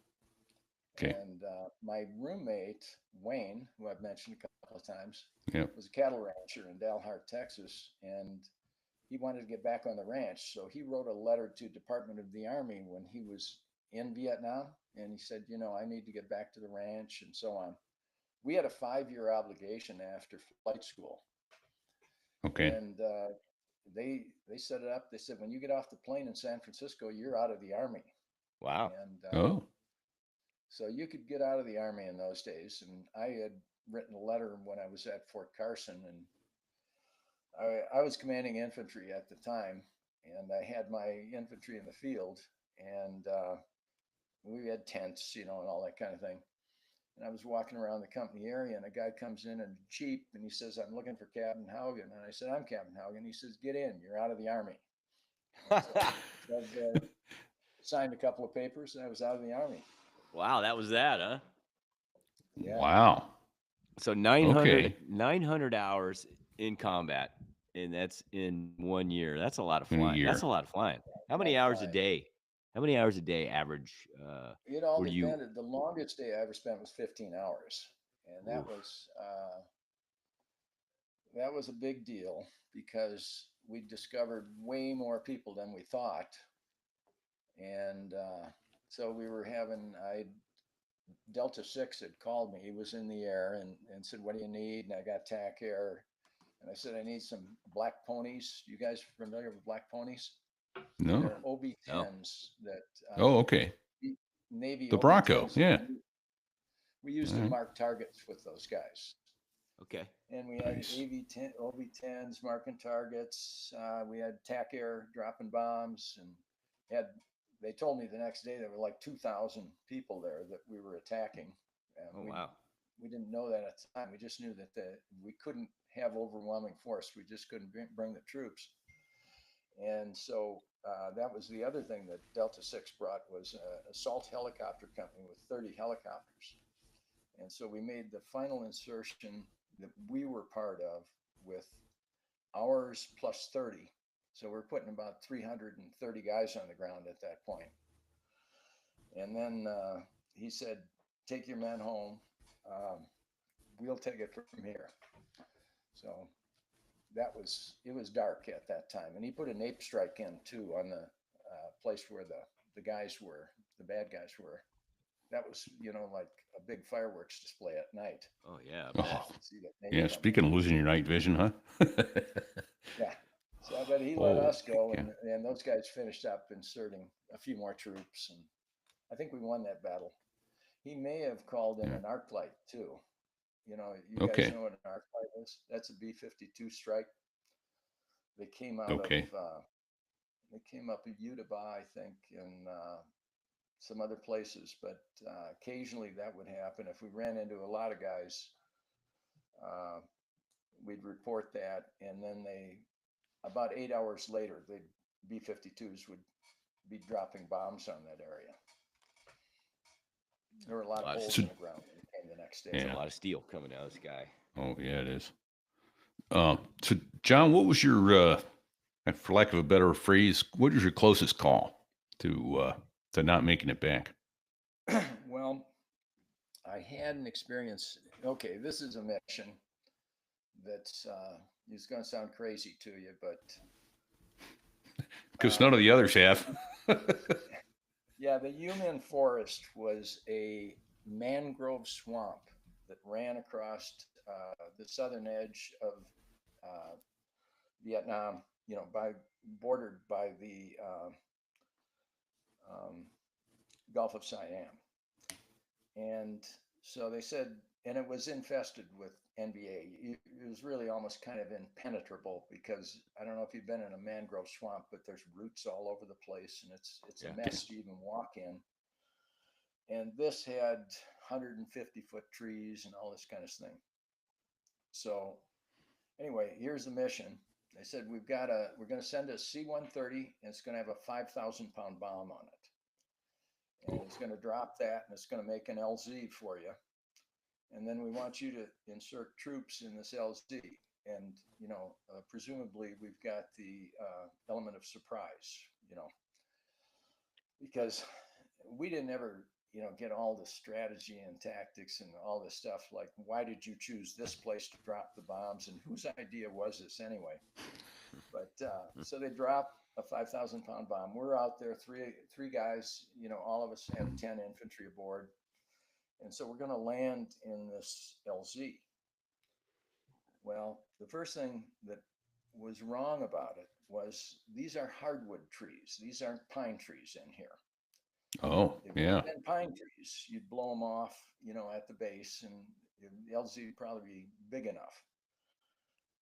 Okay.
And my roommate, Wayne, who I've mentioned a couple of times,
Yeah.
was a cattle rancher in Dalhart, Texas. And he wanted to get back on the ranch. So he wrote a letter to Department of the Army when he was in Vietnam. And he said, I need to get back to the ranch and so on. We had a 5-year obligation after flight school.
Okay.
And they set it up. They said, when you get off the plane in San Francisco, you're out of the Army.
Wow.
And
Oh.
so you could get out of the Army in those days. And I had written a letter when I was at Fort Carson, and I was commanding infantry at the time, and I had my infantry in the field, and we had tents, and all that kind of thing. And I was walking around the company area, and a guy comes in a Jeep, and he says, "I'm looking for Captain Haugen." And I said, "I'm Captain Haugen." He says, "Get in. You're out of the Army." So I signed a couple of papers, and I was out of the Army.
Wow, that was that, huh?
Yeah.
Wow.
So 900,
Okay.
900 hours in combat, and that's in 1 year. That's a lot of
In a
flying.
year.
That's a lot of flying. How many hours a day? How many hours a day average?
It all
were you?
depended. The longest day I ever spent was 15 hours, and that was a big deal because we discovered way more people than we thought, and so we were having. Delta 6 had called me. He was in the air and said, "What do you need?" And I got TAC Air, and I said, "I need some black ponies." You guys familiar with black ponies?
No.
They're OB-10s that.
Oh, okay.
Navy
The Bronco.
OB-10s.
Yeah.
We used
All
to
right.
mark targets with those guys.
Okay.
And we had
Nice.
OB-10s marking targets. We had TAC Air dropping bombs, and they told me the next day there were like 2,000 people there that we were attacking.
Oh, wow.
We didn't know that at the time. We just knew that we couldn't have overwhelming force. We just couldn't bring the troops. And so that was the other thing that Delta 6 brought was an assault helicopter company with 30 helicopters. And so we made the final insertion that we were part of with ours plus 30. So we're putting about 330 guys on the ground at that point. And then he said, "Take your men home. We'll take it from here." So it was dark at that time. And he put a nape strike in too on the place where the guys were, the bad guys were. That was, like a big fireworks display at night.
Oh yeah.
Oh.
See that nape
Yeah.
coming.
Speaking of losing your night vision, huh?
Yeah. So, but he let us go,
yeah.
and those guys finished up inserting a few more troops, and I think we won that battle. He may have called in an arc light too. You
Okay.
guys know what an arc light is? That's a B-52 strike. They came out
Okay.
of Utah, I think, and some other places. But occasionally that would happen. If we ran into a lot of guys, we'd report that, and then about 8 hours later, the B-52s would be dropping bombs on that area. There were a lot of holes in the ground when it came the next day.
There's
Yeah.
a lot of steel coming out of the sky.
Oh, yeah, it is. So, John, what was your, for lack of a better phrase, what was your closest call to not making it back?
Well, I had an experience. Okay, this is a mission that's it's going to sound crazy to you, but
Because none of the others have.
yeah, the Yumen Forest was a mangrove swamp that ran across the southern edge of Vietnam, bordered by the Gulf of Siam. And so they said, and it was infested with NBA. It was really almost kind of impenetrable because I don't know if you've been in a mangrove swamp, but there's roots all over the place, and it's a mess to even walk in. And this had 150-foot trees and all this kind of thing. So anyway, here's the mission. They said we're going to send a C-130, and it's going to have a 5,000-pound bomb on it, and it's going to drop that, and it's going to make an LZ for you, and then we want you to insert troops in this LZ, and presumably we've got the element of surprise, because we didn't ever get all the strategy and tactics and all this stuff. Like, why did you choose this place to drop the bombs, and whose idea was this anyway? But so they drop a 5,000-pound bomb. We're out there, three guys, all of us had 10 infantry aboard. And so we're going to land in this LZ. Well, the first thing that was wrong about it was these are hardwood trees. These aren't pine trees in here.
Oh,
If
yeah.
you had pine trees, you'd blow them off, at the base, and the LZ would probably be big enough.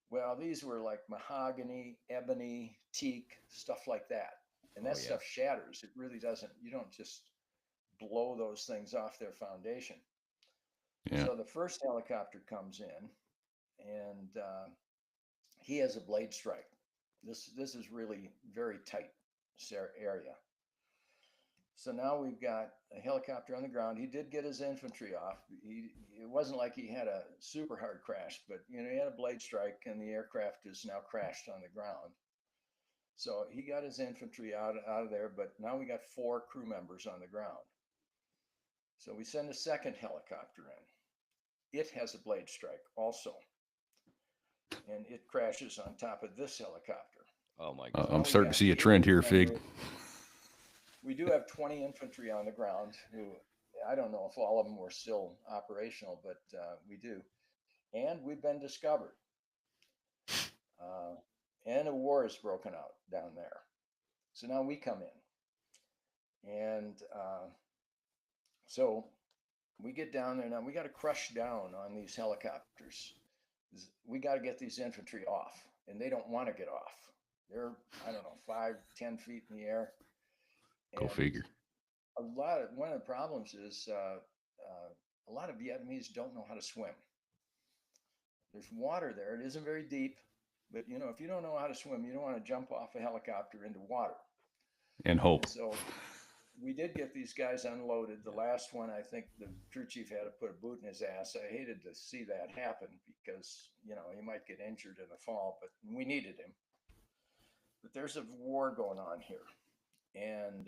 Well, these were like mahogany, ebony, teak, stuff like that. And that stuff shatters. It really doesn't. You don't just blow those things off their foundation.
Yeah.
So the first helicopter comes in, and he has a blade strike. This is really very tight area. So now we've got a helicopter on the ground. He did get his infantry off. It wasn't like he had a super hard crash, but he had a blade strike, and the aircraft is now crashed on the ground. So he got his infantry out of there, but now we got 4 crew members on the ground. So we send a second helicopter in. It has a blade strike also, and it crashes on top of this helicopter.
Oh my God!
I'm starting to see a trend here, Fig.
We do have 20 infantry on the ground who, I don't know if all of them were still operational, but we do. And we've been discovered. And a war is broken out down there. So now we come in. And so we get down there. Now we got to crush down on these helicopters. We got to get these infantry off. And they don't want to get off. They're, 5-10 feet in the air.
Go figure.
One of the problems is a lot of Vietnamese don't know how to swim. There's water there. It isn't very deep, but if you don't know how to swim, you don't want to jump off a helicopter into water.
And hope.
So we did get these guys unloaded. The last one, I think the crew chief had to put a boot in his ass. I hated to see that happen because, he might get injured in the fall, but we needed him. But there's a war going on here. And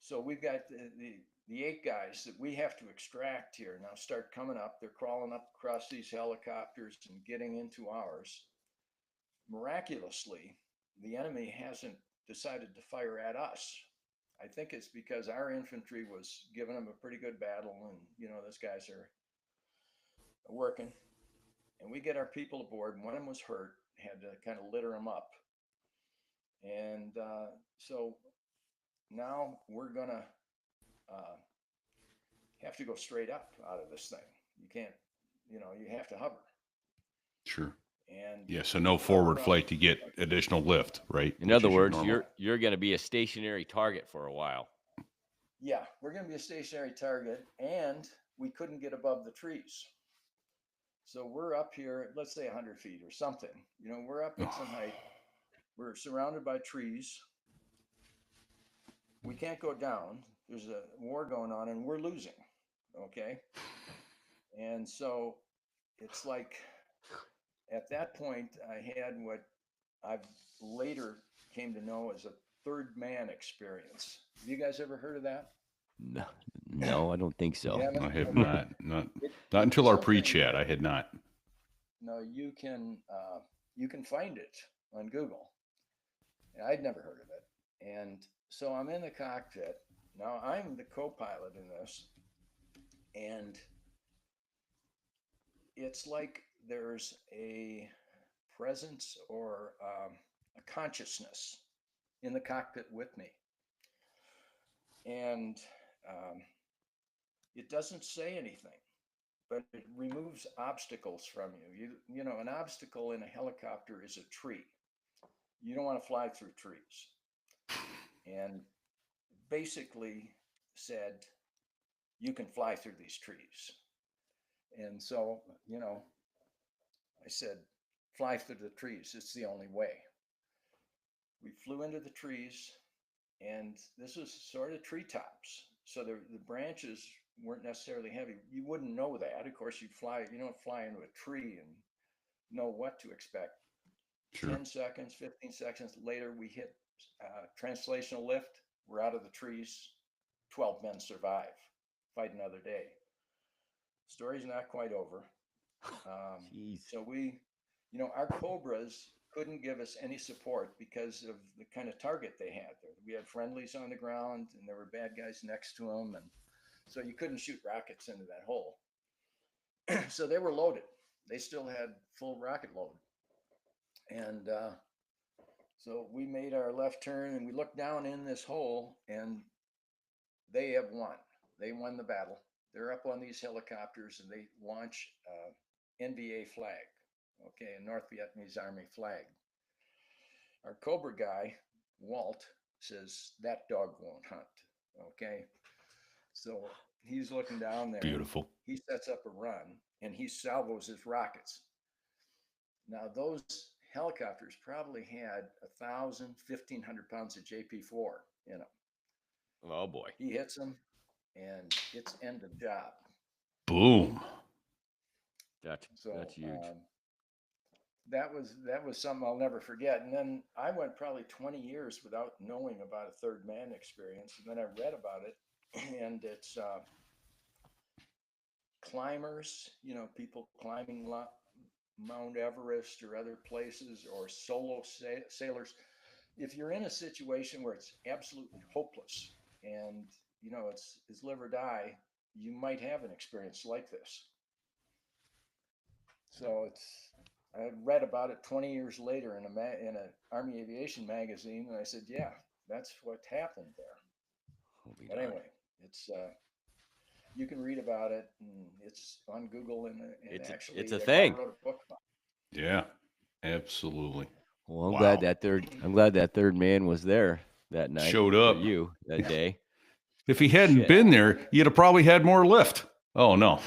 so we've got the 8 guys that we have to extract here now start coming up. They're crawling up across these helicopters and getting into ours. Miraculously, the enemy hasn't decided to fire at us. I think it's because our infantry was giving them a pretty good battle, and those guys are working. And we get our people aboard, and one of them was hurt, had to kind of litter them up. And so now we're going to have to go straight up out of this thing. You can't, you have to hover.
Sure.
And
yeah, so no forward flight to get additional lift, right?
In other words, you're going to be a stationary target for a while.
Yeah, we're going to be a stationary target, and we couldn't get above the trees. So we're up here, let's say 100 feet or something. We're up at some height. We're surrounded by trees. We can't go down. There's a war going on, and we're losing. Okay. And so it's like at that point, I had what I've later came to know as a third man experience. Have you guys ever heard of that?
No, I don't think so.
I have not. Not until our pre-chat. I had not.
No, you can find it on Google. I'd never heard of it. And so I'm in the cockpit. Now I'm the co-pilot in this. And it's like there's a presence or a consciousness in the cockpit with me. And it doesn't say anything, but it removes obstacles from you. An obstacle in a helicopter is a tree. You don't want to fly through trees. And basically, said, "You can fly through these trees." And so, I said, "Fly through the trees. It's the only way." We flew into the trees, and this was sort of treetops. So the branches weren't necessarily heavy. You wouldn't know that. Of course, you don't fly into a tree and know what to expect.
Sure.
10 seconds, 15 seconds later, we hit translational lift. We're out of the trees. 12 men survive. Fight another day. Story's not quite over. So our Cobras couldn't give us any support because of the kind of target they had. We had friendlies on the ground, and there were bad guys next to them, and so you couldn't shoot rockets into that hole. So they were loaded. They still had full rocket load. And so we made our left turn, and we looked down in this hole, and they have won. They won the battle. They're up on these helicopters, and they launch NVA flag, okay, a North Vietnamese Army flag. Our Cobra guy, Walt, says, "That dog won't hunt," okay? So he's looking down there.
Beautiful.
He sets up a run, and he salvos his rockets. Now, those helicopters probably had 1,000, 1,500 pounds of JP4 in them.
Oh boy.
He hits them, and it's end of job.
Boom.
That's huge.
That was something I'll never forget. And then I went probably 20 years without knowing about a third man experience. And then I read about it, and it's climbers, people climbing Mount Everest or other places, or solo sailors. If you're in a situation where it's absolutely hopeless and it's live or die, you might have an experience like this. So I read about it 20 years later in an Army Aviation magazine, and I said, "Yeah, that's what happened there." But anyway, it's you can read about it, and it's on Google, and actually
it's a thing.
I wrote a book about it.
Yeah, absolutely.
Well, I'm
Wow.
glad that third man was there that night.
Showed up.
for you that day.
If he hadn't
Shit.
been there, you'd have probably had more lift. Oh no.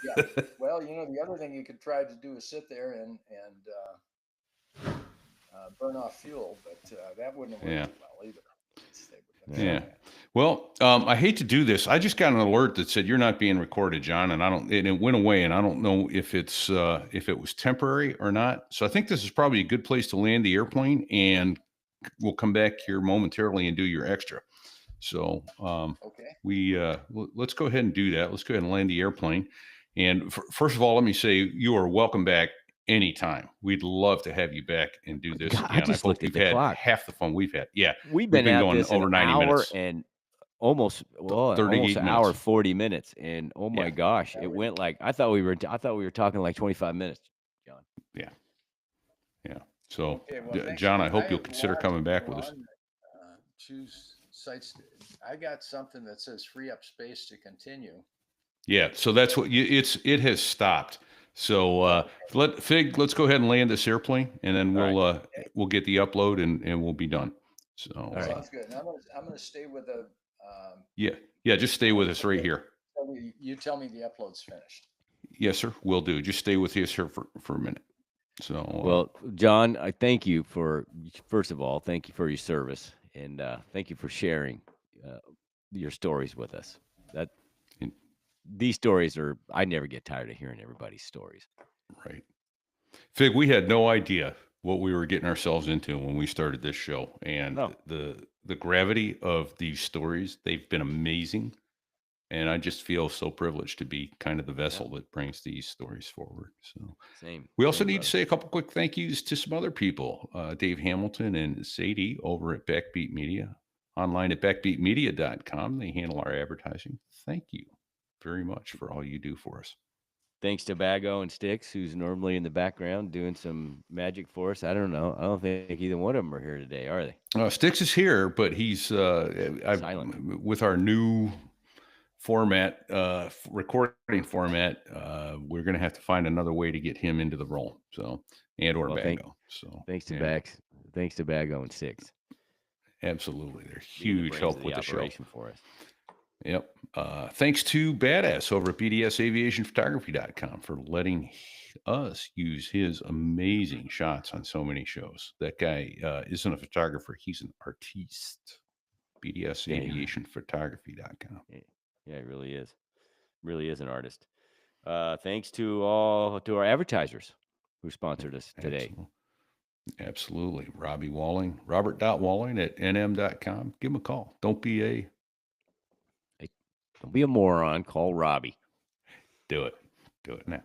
Yeah. Well, the other thing you could try to do is sit there and burn off fuel, but that wouldn't have worked well either.
Yeah. Well, I hate to do this. I just got an alert that said you're not being recorded, John, and it went away, and I don't know if if it was temporary or not. So I think this is probably a good place to land the airplane, and we'll come back here momentarily and do your extra. So
okay.
Let's go ahead and do that. Let's go ahead and land the airplane. And first of all, let me say you are welcome back anytime. We'd love to have you back and do this
God,
again.
I just looked at the clock.
Half the fun we've had. Yeah,
We've been
going
this
over 90
hour
minutes
and almost
38
an hour
minutes.
40 minutes, and oh my
Yeah.
gosh, it went like I thought we were talking like 25 minutes, John.
Yeah. So,
Okay, well,
John, I hope you'll
have
consider
lots
coming
to
back
go
with us.
on. Choose sites. I got something that says free up space to continue.
Yeah. So that's what it has stopped. So let's go ahead and land this airplane, and then we'll get the upload and we'll be done. So
Sounds good. And I'm gonna stay with the.
Yeah. Just stay with us right here.
You tell me the upload's finished.
Yes, sir. Will do. Just stay with us here for a minute. So
Well, John, I thank you first of all, thank you for your service, and thank you for sharing your stories with us. These stories I never get tired of hearing everybody's stories.
Right. Fig, we had no idea what we were getting ourselves into when we started this show, and the gravity of these stories, they've been amazing. And I just feel so privileged to be kind of the vessel that brings these stories forward. So we also need to say a couple quick thank yous to some other people, Dave Hamilton and Sadie over at Backbeat Media, online at backbeatmedia.com. They handle our advertising. Thank you very much for all you do for us.
Thanks to Bago and Sticks, who's normally in the background doing some magic for us. I don't know. I don't think either one of them are here today, are they?
Sticks is here, but he's
silent.
With our new format, recording format, we're going to have to find another way to get him into the role. So, or Bago.
Thanks to Bago and Sticks.
Absolutely. They're huge help with the show.
For us.
Yep. Thanks to Badass over at bdsaviationphotography.com for letting us use his amazing shots on so many shows. That guy isn't a photographer, he's an artiste. bdsaviationphotography.com.
Yeah, he really is. Really is an artist. Thanks to our advertisers who sponsored us today.
Absolutely. Robert.Walling at nm.com. Give him a call. Don't be a
moron. Call Robbie.
Do it now.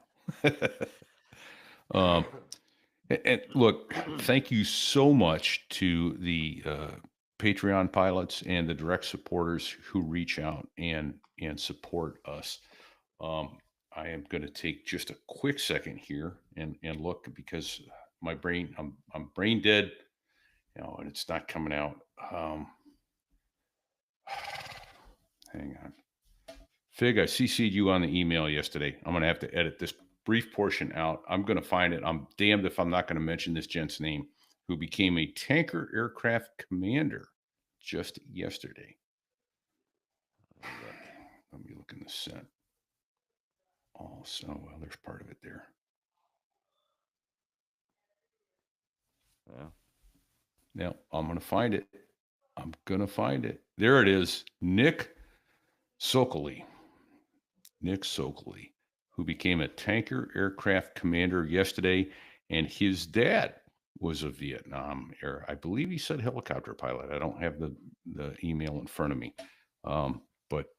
And look, thank you so much to the Patreon pilots and the direct supporters who reach out and support us. I am going to take just a quick second here and look, because my brain, I'm brain dead, and it's not coming out. Hang on. Fig, I CC'd you on the email yesterday. I'm going to have to edit this brief portion out. I'm going to find it. I'm damned if I'm not going to mention this gent's name, who became a tanker aircraft commander just yesterday. Let me look in the set. Also, well, there's part of it there.
Yeah.
Now, I'm going to find it. There it is. Nick Sokoli, who became a tanker aircraft commander yesterday, and his dad was a Vietnam era. I believe he said helicopter pilot. I don't have the email in front of me. But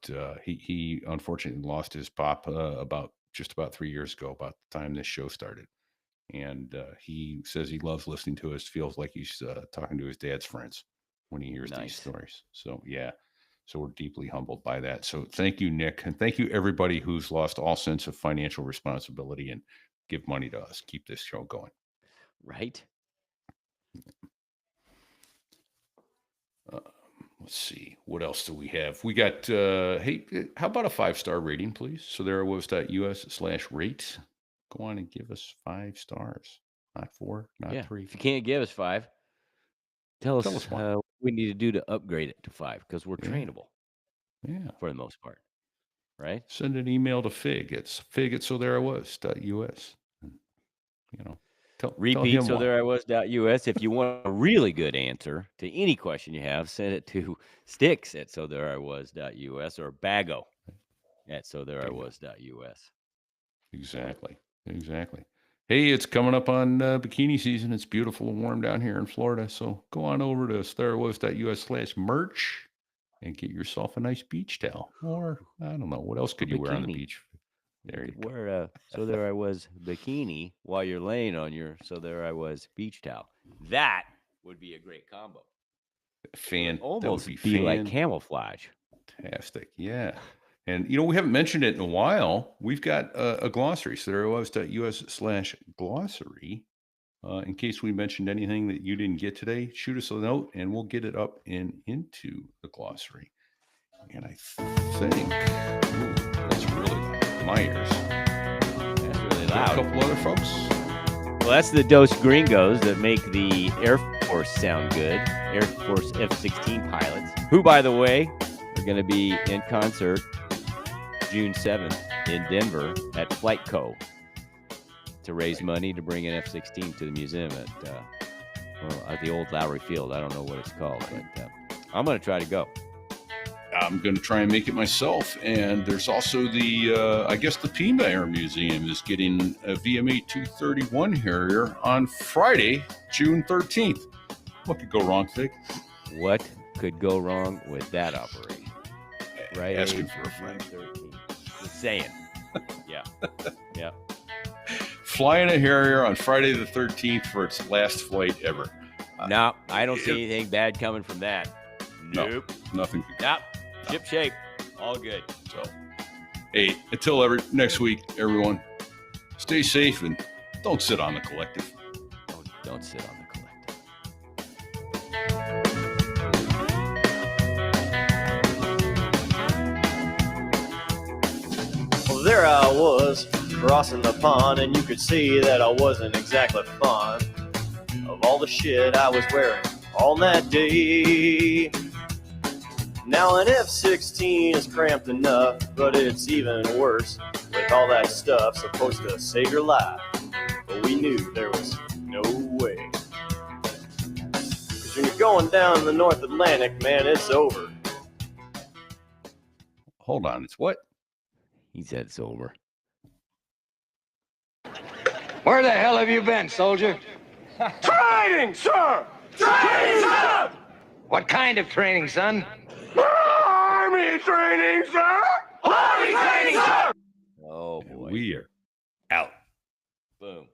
he unfortunately lost his pop about 3 years ago, about the time this show started. And he says he loves listening to us, feels like he's talking to his dad's friends when he hears these stories. So, yeah. So we're deeply humbled by that. So thank you, Nick. And thank you, everybody who's lost all sense of financial responsibility and give money to us. Keep this show going.
Right.
Let's see. What else do we have? We got, hey, how about a 5-star rating, please? So there was .us/rate. Go on and give us 5 stars. Not 4, not 3.
If you can't give us 5, tell us what we need to do to upgrade it to 5, because we're trainable.
Yeah.
For the most part. Right?
Send an email to Fig. It's fig@sothereIwas.us.
Repeat sothereIwas.us. If you want a really good answer to any question you have, send it to sticks@sothereIwas.us or bago@sothereIwas.us.
Exactly. Hey, it's coming up on bikini season. It's beautiful and warm down here in Florida. So go on over to sothereIwas.us/merch and get yourself a nice beach towel. Or, I don't know, what else could you wear on the beach? There you go.
Wear a So There I Was bikini while you're laying on your So There I Was beach towel. That would be a great combo. Almost be like camouflage.
Fantastic. Yeah. And, we haven't mentioned it in a while. We've got a glossary, sothereIwas.us/glossary. In case we mentioned anything that you didn't get today, shoot us a note and we'll get it up and into the glossary. And I think that's really my ears.
That's really loud.
A couple other folks.
Well, that's the Dos Gringos that make the Air Force sound good. Air Force F-16 pilots, who, by the way, are going to be in concert June 7th in Denver at Flight Co. to raise money to bring an F-16 to the museum at the old Lowry Field. I don't know what it's called, but I'm going to try to go.
I'm going to try and make it myself. And there's also the Pima Air Museum is getting a VMA 231 Harrier on Friday, June 13th. What could go wrong, Fig?
What could go wrong with that operation? Right?
Asking for a friend.
Just saying. Yeah. Yeah.
Flying a Harrier on Friday the 13th for its last flight ever.
No, I don't see anything bad coming from that. Nope.
No, nothing.
Nope. Ship shape. All good.
So, hey, until next week, everyone, stay safe and don't sit on the collective.
Oh, don't sit on the collective.
Well, there I was, crossing the pond, and you could see that I wasn't exactly fond of all the shit I was wearing on that day. Now an F-16 is cramped enough, but it's even worse with all that stuff supposed to save your life. But we knew there was no way. 'Cause when you're going down the North Atlantic, man, it's over.
Hold on, it's what?
He said it's over.
Where the hell have you been, soldier?
Training, sir! Training, sir!
What kind of training, son?
Army training, sir! Army training, sir!
Oh boy.
We are out.
Boom.